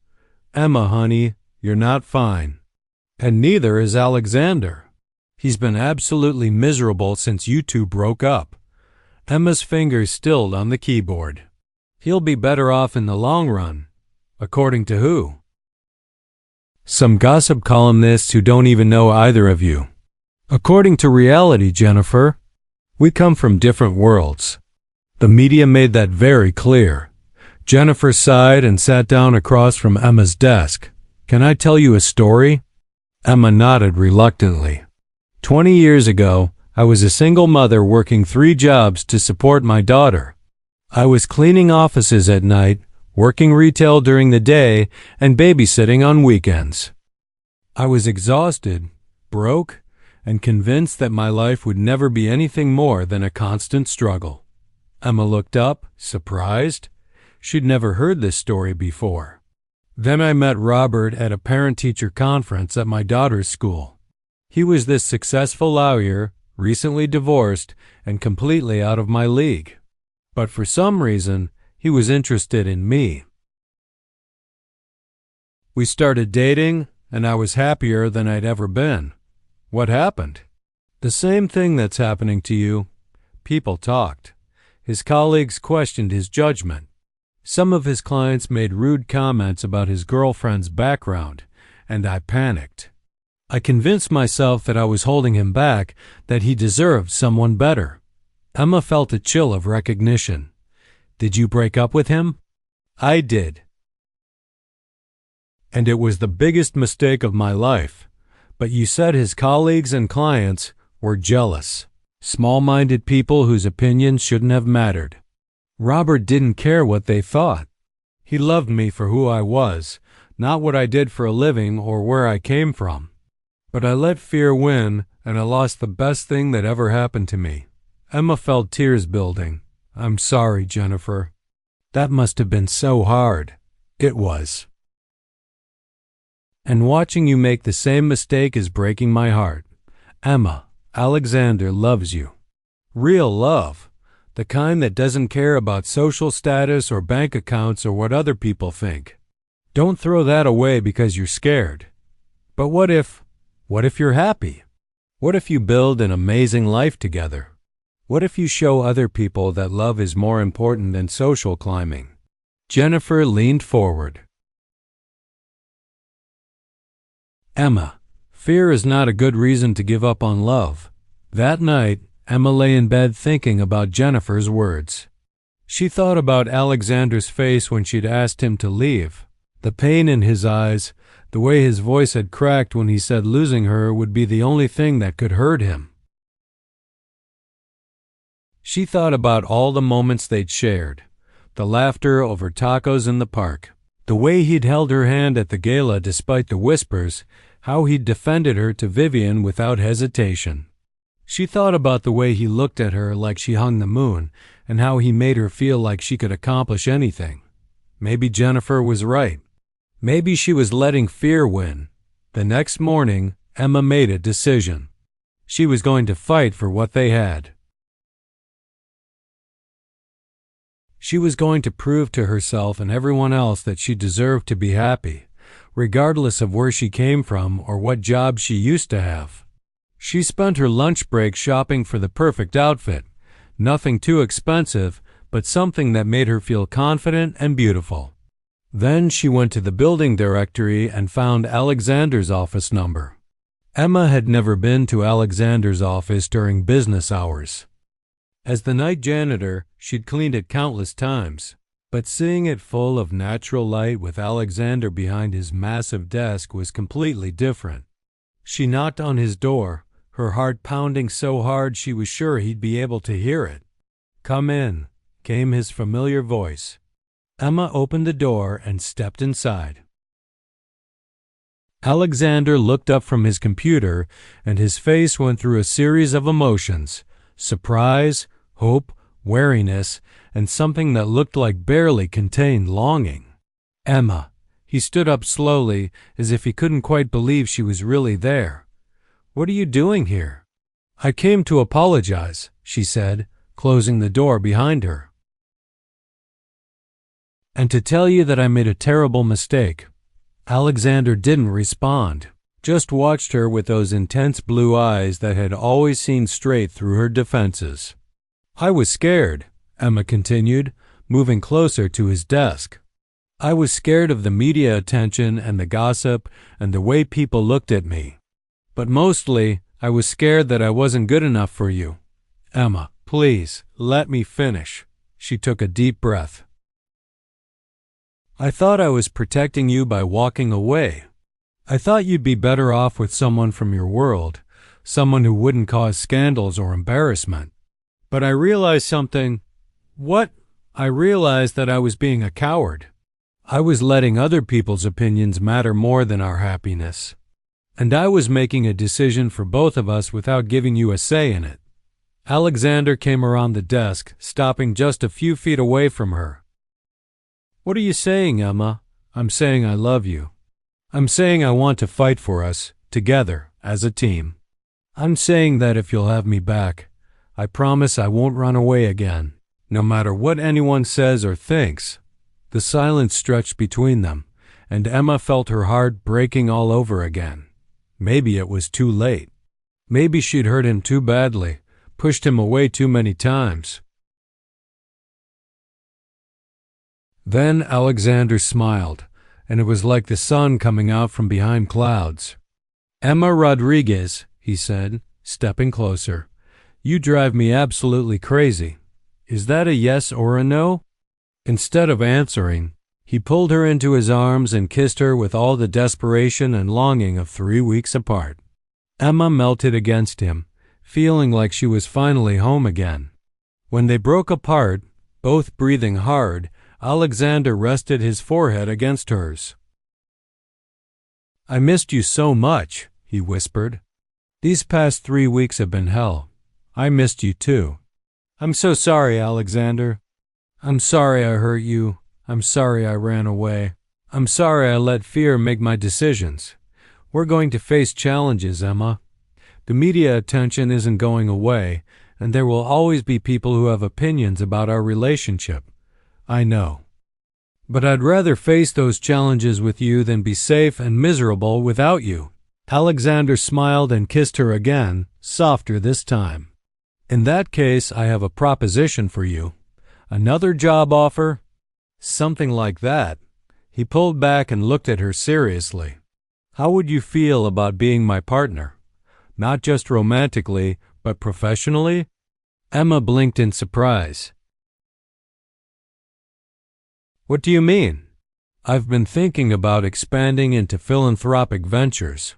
"Emma, honey, you're not fine. And neither is Alexander. He's been absolutely miserable since you two broke up." Emma's fingers stilled on the keyboard. "He'll be better off in the long run." According to who? Some gossip columnists who don't even know either of you. According to reality, Jennifer. We come from different worlds. The media made that very clear. Jennifer sighed and sat down across from Emma's desk. Can I tell you a story? Emma nodded reluctantly. 20 years ago, I was a single mother working 3 jobs to support my daughter. I was cleaning offices at night, working retail during the day, and babysitting on weekends. I was exhausted, broke, and convinced that my life would never be anything more than a constant struggle. Emma looked up, surprised. She'd never heard this story before. Then I met Robert at a parent-teacher conference at my daughter's school. He was this successful lawyer, recently divorced, and completely out of my league. But for some reason, he was interested in me. We started dating, and I was happier than I'd ever been. What happened? The same thing that's happening to you. People talked. His colleagues questioned his judgment. Some of his clients made rude comments about his girlfriend's background, and I panicked. I convinced myself that I was holding him back, that he deserved someone better. Emma felt a chill of recognition. Did you break up with him? I did. And it was the biggest mistake of my life. But you said his colleagues and clients were jealous. Small-minded people whose opinions shouldn't have mattered. Robert didn't care what they thought. He loved me for who I was, not what I did for a living or where I came from. But I let fear win, and I lost the best thing that ever happened to me. Emma felt tears building. I'm sorry, Jennifer. That must have been so hard. It was. And watching you make the same mistake is breaking my heart. Emma, Alexander loves you. Real love. The kind that doesn't care about social status or bank accounts or what other people think. Don't throw that away because you're scared. But what if you're happy? What if you build an amazing life together? What if you show other people that love is more important than social climbing? Jennifer leaned forward. Emma, fear is not a good reason to give up on love. That night, Emma lay in bed thinking about Jennifer's words. She thought about Alexander's face when she'd asked him to leave, the pain in his eyes, the way his voice had cracked when he said losing her would be the only thing that could hurt him. She thought about all the moments they'd shared, the laughter over tacos in the park, the way he'd held her hand at the gala despite the whispers, how he'd defended her to Vivian without hesitation. She thought about the way he looked at her like she hung the moon, and how he made her feel like she could accomplish anything. Maybe Jennifer was right. Maybe she was letting fear win. The next morning, Emma made a decision. She was going to fight for what they had. She was going to prove to herself and everyone else that she deserved to be happy, regardless of where she came from or what job she used to have. She spent her lunch break shopping for the perfect outfit, nothing too expensive, but something that made her feel confident and beautiful. Then she went to the building directory and found Alexander's office number. Emma had never been to Alexander's office during business hours. As the night janitor, she'd cleaned it countless times, but seeing it full of natural light with Alexander behind his massive desk was completely different. She knocked on his door, her heart pounding so hard she was sure he'd be able to hear it. "Come in," came his familiar voice. Emma opened the door and stepped inside. Alexander looked up from his computer, and his face went through a series of emotions: surprise, hope, wariness, and something that looked like barely contained longing. Emma. He stood up slowly, as if he couldn't quite believe she was really there. "What are you doing here?" "I came to apologize," she said, closing the door behind her. "And to tell you that I made a terrible mistake." Alexander didn't respond, just watched her with those intense blue eyes that had always seen straight through her defenses. "I was scared," Emma continued, moving closer to his desk. "I was scared of the media attention and the gossip and the way people looked at me. But mostly, I was scared that I wasn't good enough for you. Emma, please, let me finish." She took a deep breath. I thought I was protecting you by walking away. I thought you'd be better off with someone from your world, someone who wouldn't cause scandals or embarrassment. But I realized something. What? I realized that I was being a coward. I was letting other people's opinions matter more than our happiness. And I was making a decision for both of us without giving you a say in it. Alexander came around the desk, stopping just a few feet away from her. What are you saying, Emma? I'm saying I love you. I'm saying I want to fight for us, together, as a team. I'm saying that if you'll have me back, I promise I won't run away again, no matter what anyone says or thinks. The silence stretched between them, and Emma felt her heart breaking all over again. Maybe it was too late. Maybe she'd hurt him too badly, pushed him away too many times. Then Alexander smiled, and it was like the sun coming out from behind clouds. Emma Rodriguez, he said, stepping closer, you drive me absolutely crazy. Is that a yes or a no? Instead of answering, he pulled her into his arms and kissed her with all the desperation and longing of 3 weeks apart. Emma melted against him, feeling like she was finally home again. When they broke apart, both breathing hard, Alexander rested his forehead against hers. I missed you so much, he whispered. These past 3 weeks have been hell. I missed you too. I'm so sorry, Alexander. I'm sorry I hurt you. I'm sorry I ran away. I'm sorry I let fear make my decisions. We're going to face challenges, Emma. The media attention isn't going away, and there will always be people who have opinions about our relationship. I know. But I'd rather face those challenges with you than be safe and miserable without you. Alexander smiled and kissed her again, softer this time. In that case, I have a proposition for you. Another job offer? Something like that. He pulled back and looked at her seriously. How would you feel about being my partner? Not just romantically, but professionally? Emma blinked in surprise. What do you mean? I've been thinking about expanding into philanthropic ventures.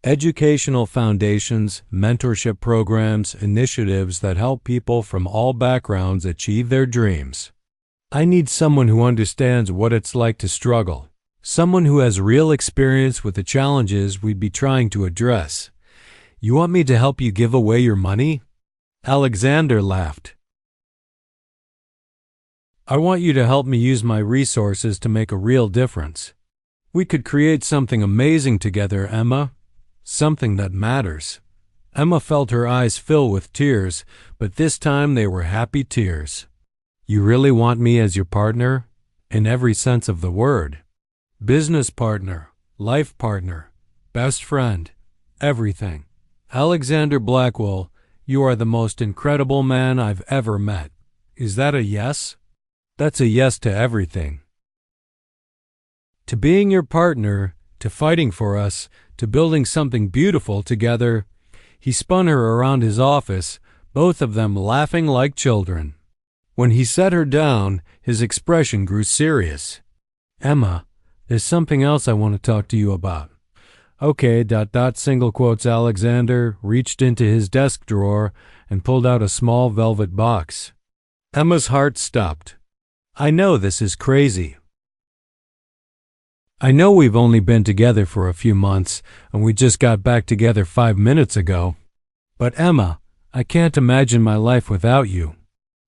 Educational foundations, mentorship programs, initiatives that help people from all backgrounds achieve their dreams. I need someone who understands what it's like to struggle, someone who has real experience with the challenges we'd be trying to address. You want me to help you give away your money? Alexander laughed. I want you to help me use my resources to make a real difference. We could create something amazing together, Emma. Something that matters. Emma felt her eyes fill with tears, but this time they were happy tears. You really want me as your partner? In every sense of the word. Business partner, life partner, best friend, everything. Alexander Blackwell, you are the most incredible man I've ever met. Is that a yes? That's a yes to everything. To being your partner, to fighting for us, to building something beautiful together. He spun her around his office, both of them laughing like children. When he set her down, his expression grew serious. Emma, there's something else I want to talk to you about. Okay, ... single quotes. Alexander reached into his desk drawer and pulled out a small velvet box. Emma's heart stopped. I know this is crazy. I know we've only been together for a few months, and we just got back together 5 minutes ago. But Emma, I can't imagine my life without you.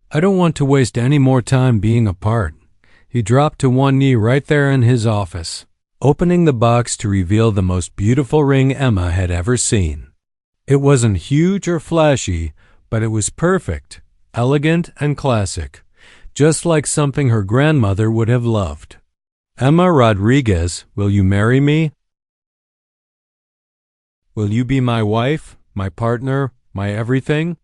I don't want to waste any more time being apart. He dropped to one knee right there in his office, opening the box to reveal the most beautiful ring Emma had ever seen. It wasn't huge or flashy, but it was perfect, elegant and classic, just like something her grandmother would have loved. Emma Rodriguez, will you marry me? Will you be my wife, my partner, my everything?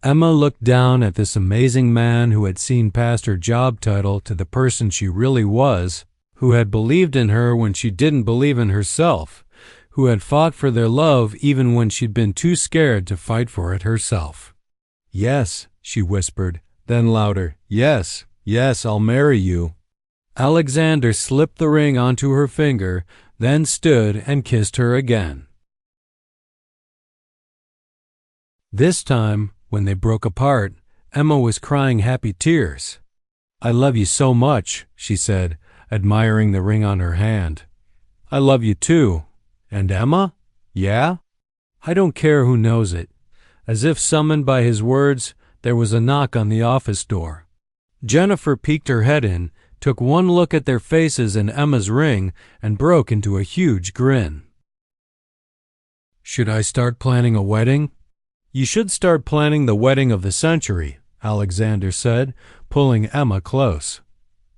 Emma looked down at this amazing man who had seen past her job title to the person she really was, who had believed in her when she didn't believe in herself, who had fought for their love even when she'd been too scared to fight for it herself. Yes, she whispered, then louder, yes, yes, I'll marry you. Alexander slipped the ring onto her finger, then stood and kissed her again. This time, when they broke apart, Emma was crying happy tears. "I love you so much," she said, admiring the ring on her hand. "I love you too." "And Emma?" "Yeah?" "I don't care who knows it." As if summoned by his words, there was a knock on the office door. Jennifer peeked her head in, took one look at their faces and Emma's ring, and broke into a huge grin. "Should I start planning a wedding?" "You should start planning the wedding of the century," Alexander said, pulling Emma close.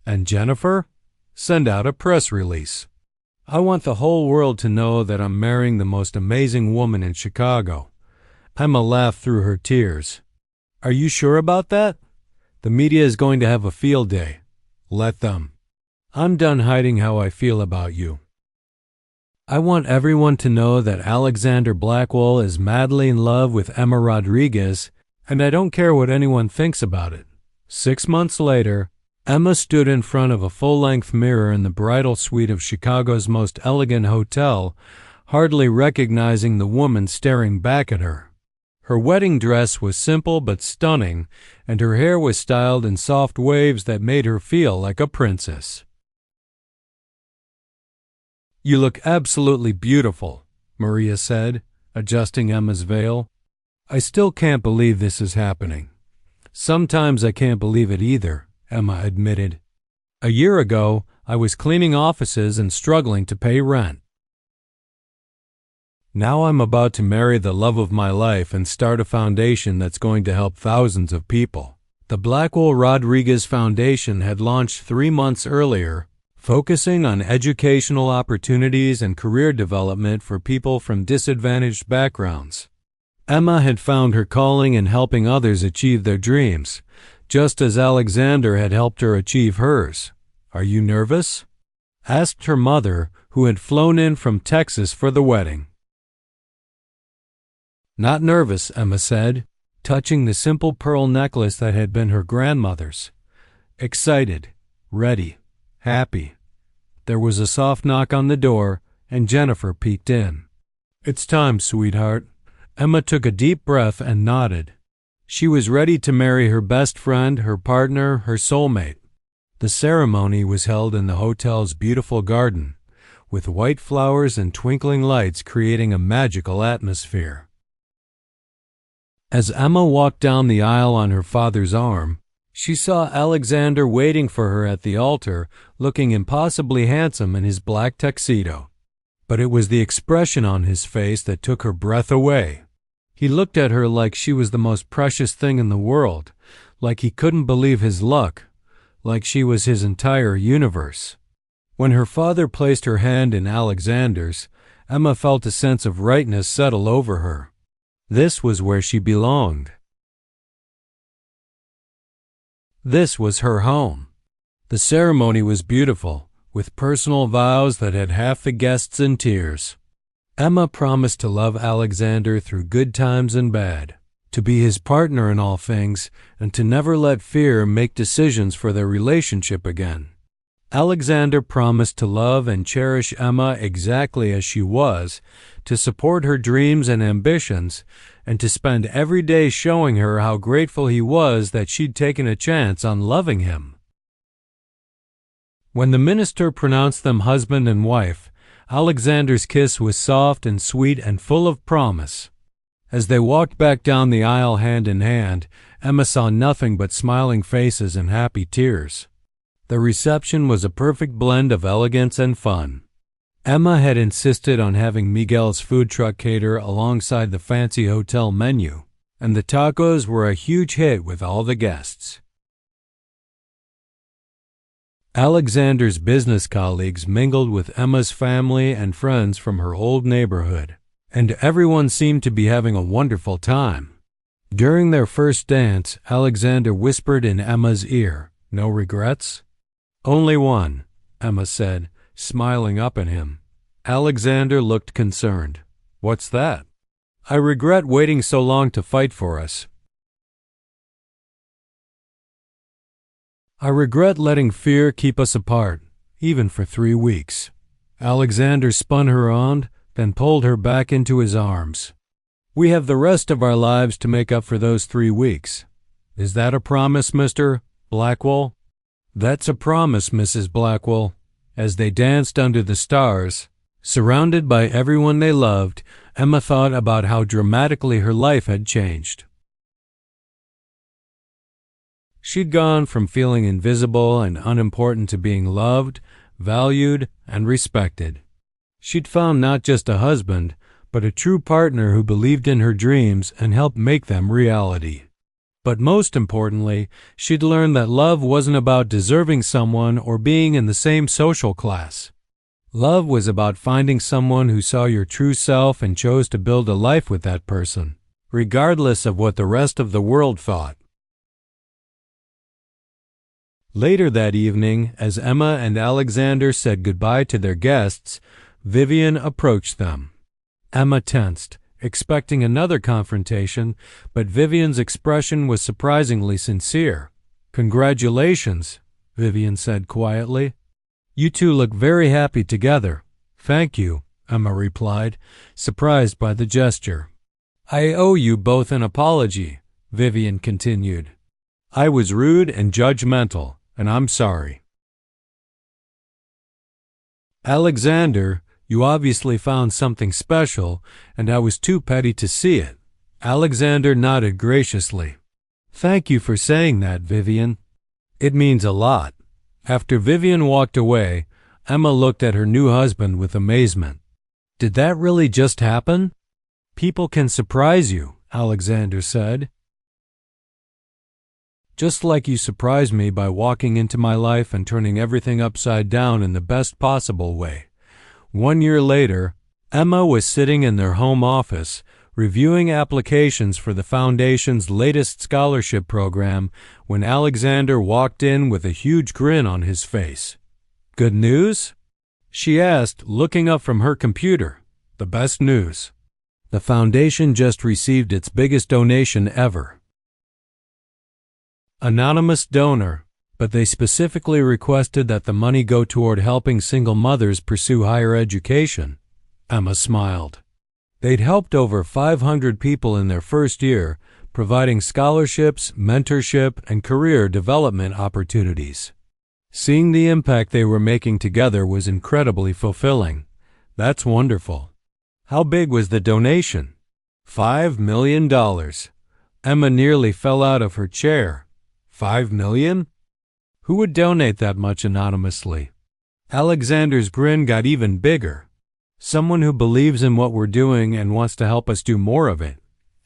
"And Jennifer? Send out a press release. I want the whole world to know that I'm marrying the most amazing woman in Chicago." Emma laughed through her tears. "Are you sure about that? The media is going to have a field day. Let them. I'm done hiding how I feel about you. I want everyone to know that Alexander Blackwell is madly in love with Emma Rodriguez, and I don't care what anyone thinks about it." 6 months later, Emma stood in front of a full-length mirror in the bridal suite of Chicago's most elegant hotel, hardly recognizing the woman staring back at her. Her wedding dress was simple but stunning, and her hair was styled in soft waves that made her feel like a princess. "You look absolutely beautiful," Maria said, adjusting Emma's veil. "I still can't believe this is happening." "Sometimes I can't believe it either," Emma admitted. "A year ago, I was cleaning offices and struggling to pay rent. Now I'm about to marry the love of my life and start a foundation that's going to help thousands of people." The Blackwell Rodriguez Foundation had launched 3 months earlier, focusing on educational opportunities and career development for people from disadvantaged backgrounds. Emma had found her calling in helping others achieve their dreams, just as Alexander had helped her achieve hers. "Are you nervous?" asked her mother, who had flown in from Texas for the wedding. "Not nervous," Emma said, touching the simple pearl necklace that had been her grandmother's. "Excited, ready, happy." There was a soft knock on the door, and Jennifer peeked in. "It's time, sweetheart." Emma took a deep breath and nodded. She was ready to marry her best friend, her partner, her soulmate. The ceremony was held in the hotel's beautiful garden, with white flowers and twinkling lights creating a magical atmosphere. As Emma walked down the aisle on her father's arm, she saw Alexander waiting for her at the altar, looking impossibly handsome in his black tuxedo. But it was the expression on his face that took her breath away. He looked at her like she was the most precious thing in the world, like he couldn't believe his luck, like she was his entire universe. When her father placed her hand in Alexander's, Emma felt a sense of rightness settle over her. This was where she belonged. This was her home. The ceremony was beautiful, with personal vows that had half the guests in tears. Emma promised to love Alexander through good times and bad, to be his partner in all things, and to never let fear make decisions for their relationship again. Alexander promised to love and cherish Emma exactly as she was, to support her dreams and ambitions, and to spend every day showing her how grateful he was that she'd taken a chance on loving him. When the minister pronounced them husband and wife, Alexander's kiss was soft and sweet and full of promise. As they walked back down the aisle hand in hand, Emma saw nothing but smiling faces and happy tears. The reception was a perfect blend of elegance and fun. Emma had insisted on having Miguel's food truck cater alongside the fancy hotel menu, and the tacos were a huge hit with all the guests. Alexander's business colleagues mingled with Emma's family and friends from her old neighborhood, and everyone seemed to be having a wonderful time. During their first dance, Alexander whispered in Emma's ear, "No regrets?" "Only one," Emma said, smiling up at him. Alexander looked concerned. "What's that?" "I regret waiting so long to fight for us." I regret letting fear keep us apart, even for 3 weeks. Alexander spun her around, then pulled her back into his arms. We have the rest of our lives to make up for those 3 weeks. Is that a promise, Mr. Blackwell? That's a promise, Mrs. Blackwell. As they danced under the stars, surrounded by everyone they loved, Emma thought about how dramatically her life had changed. She'd gone from feeling invisible and unimportant to being loved, valued, and respected. She'd found not just a husband, but a true partner who believed in her dreams and helped make them reality. But most importantly, she'd learned that love wasn't about deserving someone or being in the same social class. Love was about finding someone who saw your true self and chose to build a life with that person, regardless of what the rest of the world thought. Later that evening, as Emma and Alexander said goodbye to their guests, Vivian approached them. Emma tensed, expecting another confrontation, but Vivian's expression was surprisingly sincere. "Congratulations," Vivian said quietly. "You two look very happy together." "Thank you," Emma replied, surprised by the gesture. "I owe you both an apology," Vivian continued. "I was rude and judgmental, and I'm sorry." "Alexander, you obviously found something special, and I was too petty to see it." Alexander nodded graciously. "Thank you for saying that, Vivian. It means a lot." After Vivian walked away, Emma looked at her new husband with amazement. "Did that really just happen?" "People can surprise you," Alexander said. "Just like you surprised me by walking into my life and turning everything upside down in the best possible way." 1 year later, Emma was sitting in their home office, reviewing applications for the Foundation's latest scholarship program when Alexander walked in with a huge grin on his face. "Good news?" she asked, looking up from her computer. "The best news. The Foundation just received its biggest donation ever." Anonymous donor, but they specifically requested that the money go toward helping single mothers pursue higher education. Emma smiled. They'd helped over 500 people in their first year, providing scholarships, mentorship, and career development opportunities. Seeing the impact they were making together was incredibly fulfilling. "That's wonderful." "How big was the donation?" $5 million. Emma nearly fell out of her chair. $5 million? Who would donate that much anonymously? Alexander's grin got even bigger. "Someone who believes in what we're doing and wants to help us do more of it."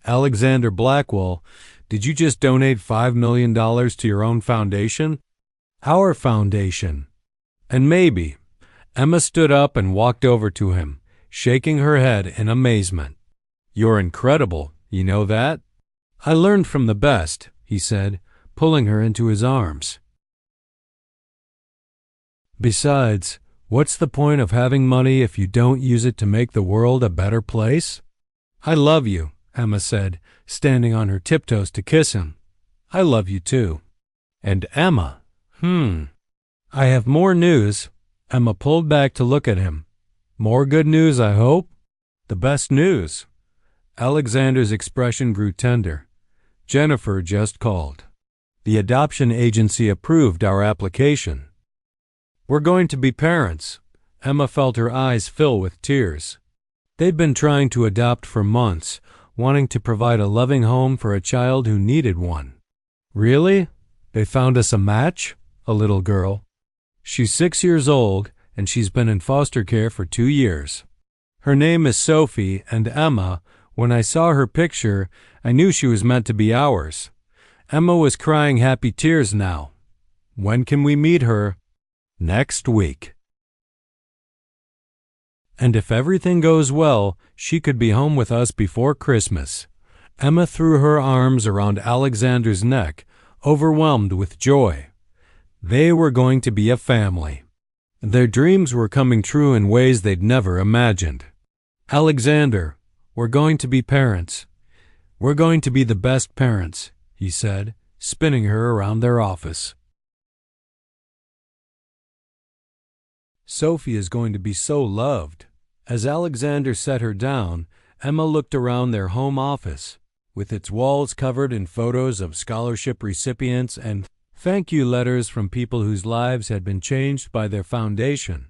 "Alexander Blackwell, did you just donate $5 million to your own foundation?" "Our foundation." "And maybe." Emma stood up and walked over to him, shaking her head in amazement. "You're incredible, you know that?" "I learned from the best," he said, pulling her into his arms. "Besides, what's the point of having money if you don't use it to make the world a better place?" "I love you," Emma said, standing on her tiptoes to kiss him. "I love you too." "And Emma, I have more news." Emma pulled back to look at him. "More good news, I hope?" "The best news." Alexander's expression grew tender. "Jennifer just called. The adoption agency approved our application. We're going to be parents." Emma felt her eyes fill with tears. They'd been trying to adopt for months, wanting to provide a loving home for a child who needed one. "Really? They found us a match?" "A little girl. She's 6 years old, and she's been in foster care for 2 years. Her name is Sophie, and Emma, when I saw her picture, I knew she was meant to be ours." Emma was crying happy tears now. "When can we meet her?" "Next week. And if everything goes well, she could be home with us before Christmas." Emma threw her arms around Alexander's neck, overwhelmed with joy. They were going to be a family. Their dreams were coming true in ways they'd never imagined. "Alexander, we're going to be parents. We're going to be the best parents," he said, spinning her around their office. Sophie is going to be so loved. As Alexander set her down, Emma looked around their home office, with its walls covered in photos of scholarship recipients and thank you letters from people whose lives had been changed by their foundation.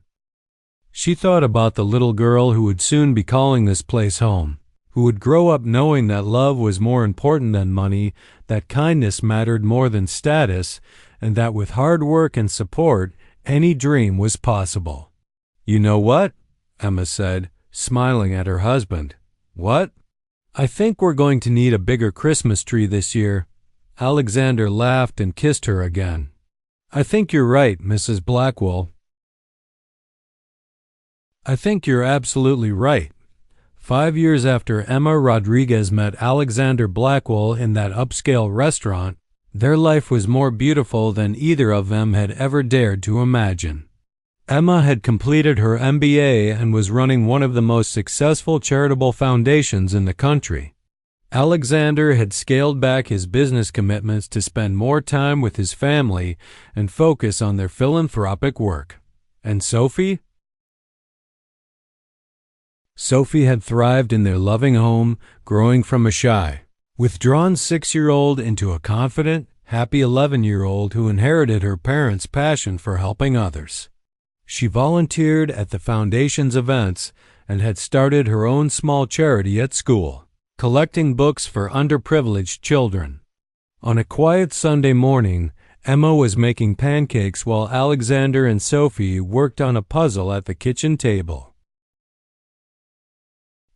She thought about the little girl who would soon be calling this place home, who would grow up knowing that love was more important than money, that kindness mattered more than status, and that with hard work and support, any dream was possible. "You know what?" Emma said, smiling at her husband. "What?" "I think we're going to need a bigger Christmas tree this year." Alexander laughed and kissed her again. "I think you're right, Mrs. Blackwell. I think you're absolutely right." 5 years after Emma Rodriguez met Alexander Blackwell in that upscale restaurant, their life was more beautiful than either of them had ever dared to imagine. Emma had completed her MBA and was running one of the most successful charitable foundations in the country. Alexander had scaled back his business commitments to spend more time with his family and focus on their philanthropic work. And Sophie? Sophie had thrived in their loving home, growing from a shy, withdrawn 6-year-old into a confident, happy 11-year-old who inherited her parents' passion for helping others. She volunteered at the foundation's events and had started her own small charity at school, collecting books for underprivileged children. On a quiet Sunday morning, Emma was making pancakes while Alexander and Sophie worked on a puzzle at the kitchen table.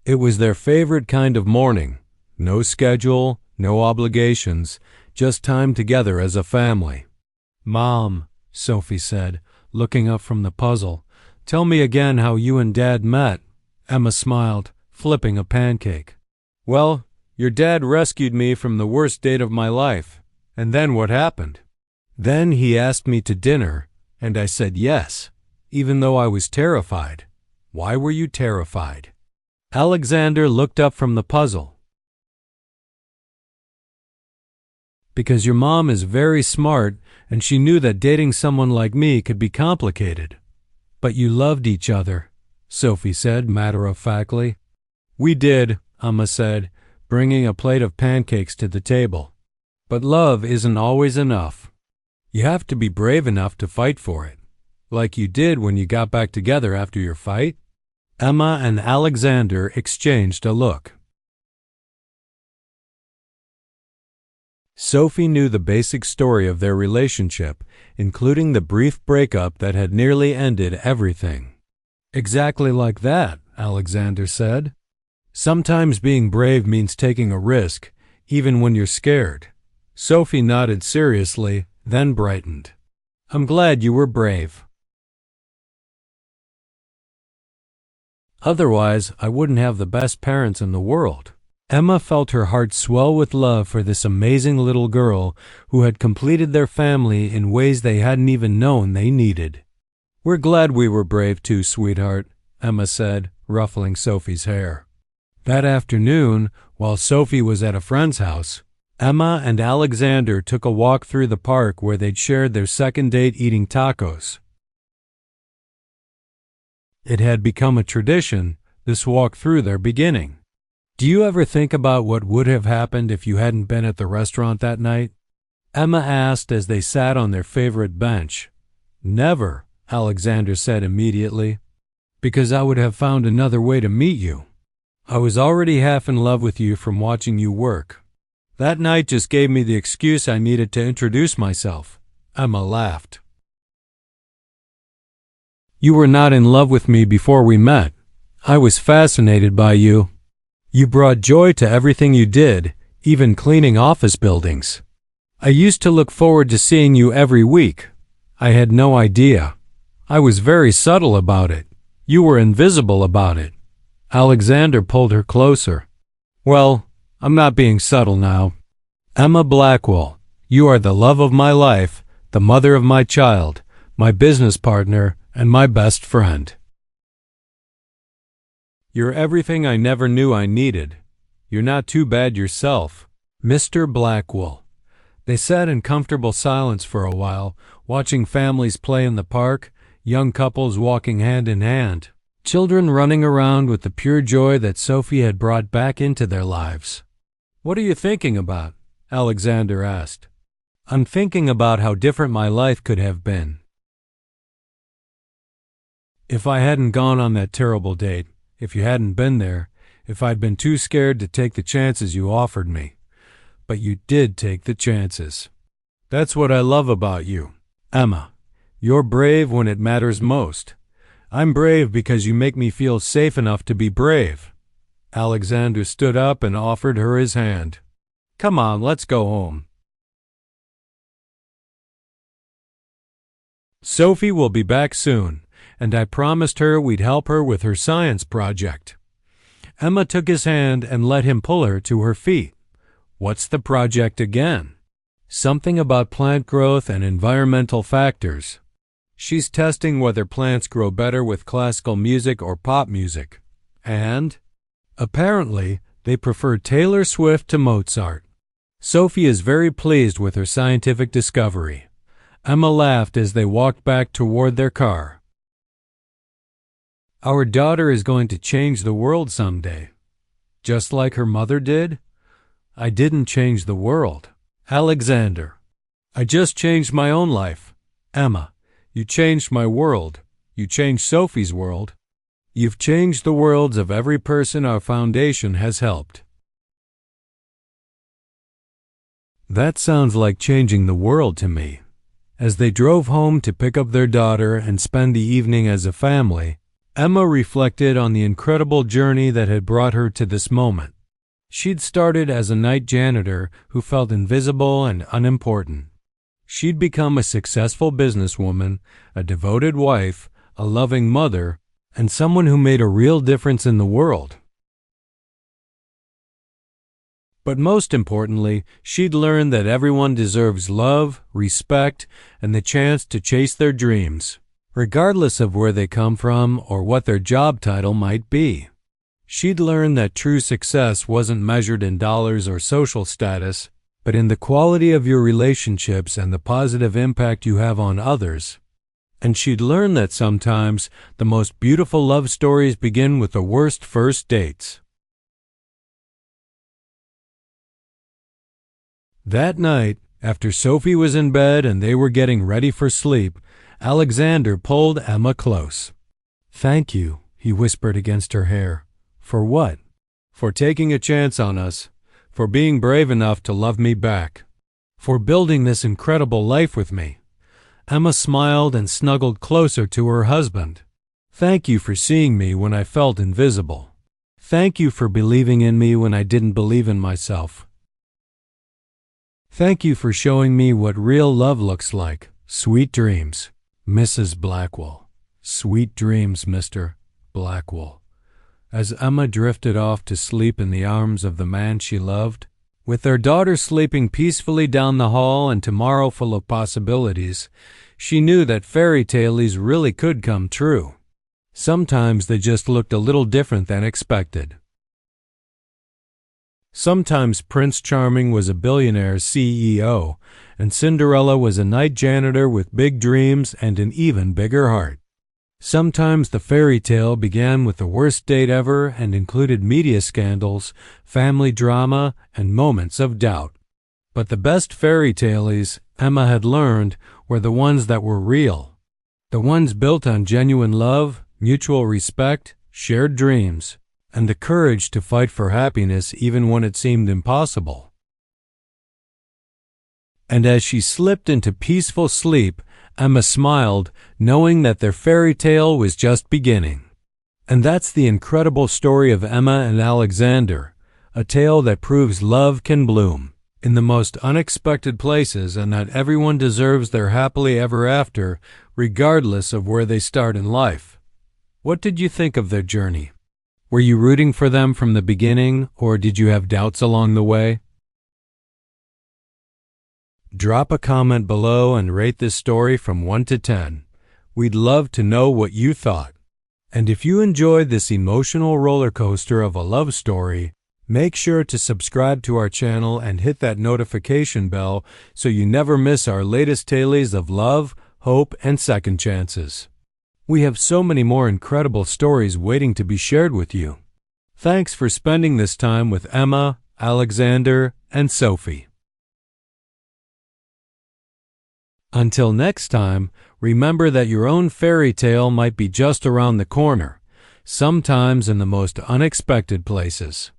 It was their favorite kind of morning. No schedule, no obligations, just time together as a family. "Mom," Sophie said, looking up from the puzzle, "tell me again how you and Dad met." Emma smiled, flipping a pancake. "Well, your dad rescued me from the worst date of my life. And then what happened? Then he asked me to dinner, and I said yes, even though I was terrified." "Why were you terrified?" Alexander looked up from the puzzle. "Because your mom is very smart, and she knew that dating someone like me could be complicated." "But you loved each other," Sophie said matter-of-factly. "We did," Emma said, bringing a plate of pancakes to the table. "But love isn't always enough. You have to be brave enough to fight for it, like you did when you got back together after your fight." Emma and Alexander exchanged a look. Sophie knew the basic story of their relationship, including the brief breakup that had nearly ended everything. "Exactly like that," Alexander said. "Sometimes being brave means taking a risk, even when you're scared." Sophie nodded seriously, then brightened. "I'm glad you were brave. Otherwise, I wouldn't have the best parents in the world." Emma felt her heart swell with love for this amazing little girl who had completed their family in ways they hadn't even known they needed. "We're glad we were brave too, sweetheart," Emma said, ruffling Sophie's hair. That afternoon, while Sophie was at a friend's house, Emma and Alexander took a walk through the park where they'd shared their second date eating tacos. It had become a tradition, this walk through their beginning. "Do you ever think about what would have happened if you hadn't been at the restaurant that night?" Emma asked as they sat on their favorite bench. "Never," Alexander said immediately, "because I would have found another way to meet you. I was already half in love with you from watching you work. That night just gave me the excuse I needed to introduce myself." Emma laughed. "You were not in love with me before we met. I was fascinated by you. You brought joy to everything you did, even cleaning office buildings. I used to look forward to seeing you every week. I had no idea. I was very subtle about it. You were invisible about it." Alexander pulled her closer. "Well, I'm not being subtle now. Emma Blackwell, you are the love of my life, the mother of my child, my business partner, and my best friend. You're everything I never knew I needed. You're not too bad yourself, Mr. Blackwell." They sat in comfortable silence for a while, watching families play in the park, young couples walking hand in hand, children running around with the pure joy that Sophie had brought back into their lives. "What are you thinking about?" Alexander asked. "I'm thinking about how different my life could have been if I hadn't gone on that terrible date, if you hadn't been there, if I'd been too scared to take the chances you offered me. But you did take the chances. That's what I love about you, Emma. You're brave when it matters most. I'm brave because you make me feel safe enough to be brave." Alexander stood up and offered her his hand. "Come on, let's go home. Sophie will be back soon, and I promised her we'd help her with her science project." Emma took his hand and let him pull her to her feet. "What's the project again?" "Something about plant growth and environmental factors. She's testing whether plants grow better with classical music or pop music. And apparently, they prefer Taylor Swift to Mozart." Sophie is very pleased with her scientific discovery. Emma laughed as they walked back toward their car. "Our daughter is going to change the world someday, just like her mother did." "I didn't change the world, Alexander. I just changed my own life. Emma, you changed my world. You changed Sophie's world. You've changed the worlds of every person our foundation has helped." "That sounds like changing the world to me." As they drove home to pick up their daughter and spend the evening as a family, Emma reflected on the incredible journey that had brought her to this moment. She'd started as a night janitor who felt invisible and unimportant. She'd become a successful businesswoman, a devoted wife, a loving mother, and someone who made a real difference in the world. But most importantly, she'd learned that everyone deserves love, respect, and the chance to chase their dreams, regardless of where they come from or what their job title might be. She'd learned that true success wasn't measured in dollars or social status, but in the quality of your relationships and the positive impact you have on others. And she'd learned that sometimes the most beautiful love stories begin with the worst first dates. That night, after Sophie was in bed and they were getting ready for sleep, Alexander pulled Emma close. "Thank you," he whispered against her hair. "For what?" "For taking a chance on us, for being brave enough to love me back, for building this incredible life with me." Emma smiled and snuggled closer to her husband. "Thank you for seeing me when I felt invisible. Thank you for believing in me when I didn't believe in myself. Thank you for showing me what real love looks like. Sweet dreams, Mrs. Blackwell. Sweet dreams, Mr. Blackwell." As Emma drifted off to sleep in the arms of the man she loved, with their daughter sleeping peacefully down the hall and tomorrow full of possibilities, she knew that fairy tales really could come true. Sometimes they just looked a little different than expected. Sometimes Prince Charming was a billionaire CEO, and Cinderella was a night janitor with big dreams and an even bigger heart. Sometimes the fairy tale began with the worst date ever and included media scandals, family drama, and moments of doubt. But the best fairy tales, Emma had learned, were the ones that were real. The ones built on genuine love, mutual respect, shared dreams, and the courage to fight for happiness even when it seemed impossible. And as she slipped into peaceful sleep, Emma smiled, knowing that their fairy tale was just beginning. And that's the incredible story of Emma and Alexander, a tale that proves love can bloom in the most unexpected places and that everyone deserves their happily ever after, regardless of where they start in life. What did you think of their journey? Were you rooting for them from the beginning, or did you have doubts along the way? Drop a comment below and rate this story from 1 to 10. We'd love to know what you thought. And if you enjoyed this emotional roller coaster of a love story, make sure to subscribe to our channel and hit that notification bell so you never miss our latest tales of love, hope, and second chances. We have so many more incredible stories waiting to be shared with you. Thanks for spending this time with Emma, Alexander, and Sophie. Until next time, remember that your own fairy tale might be just around the corner, sometimes in the most unexpected places.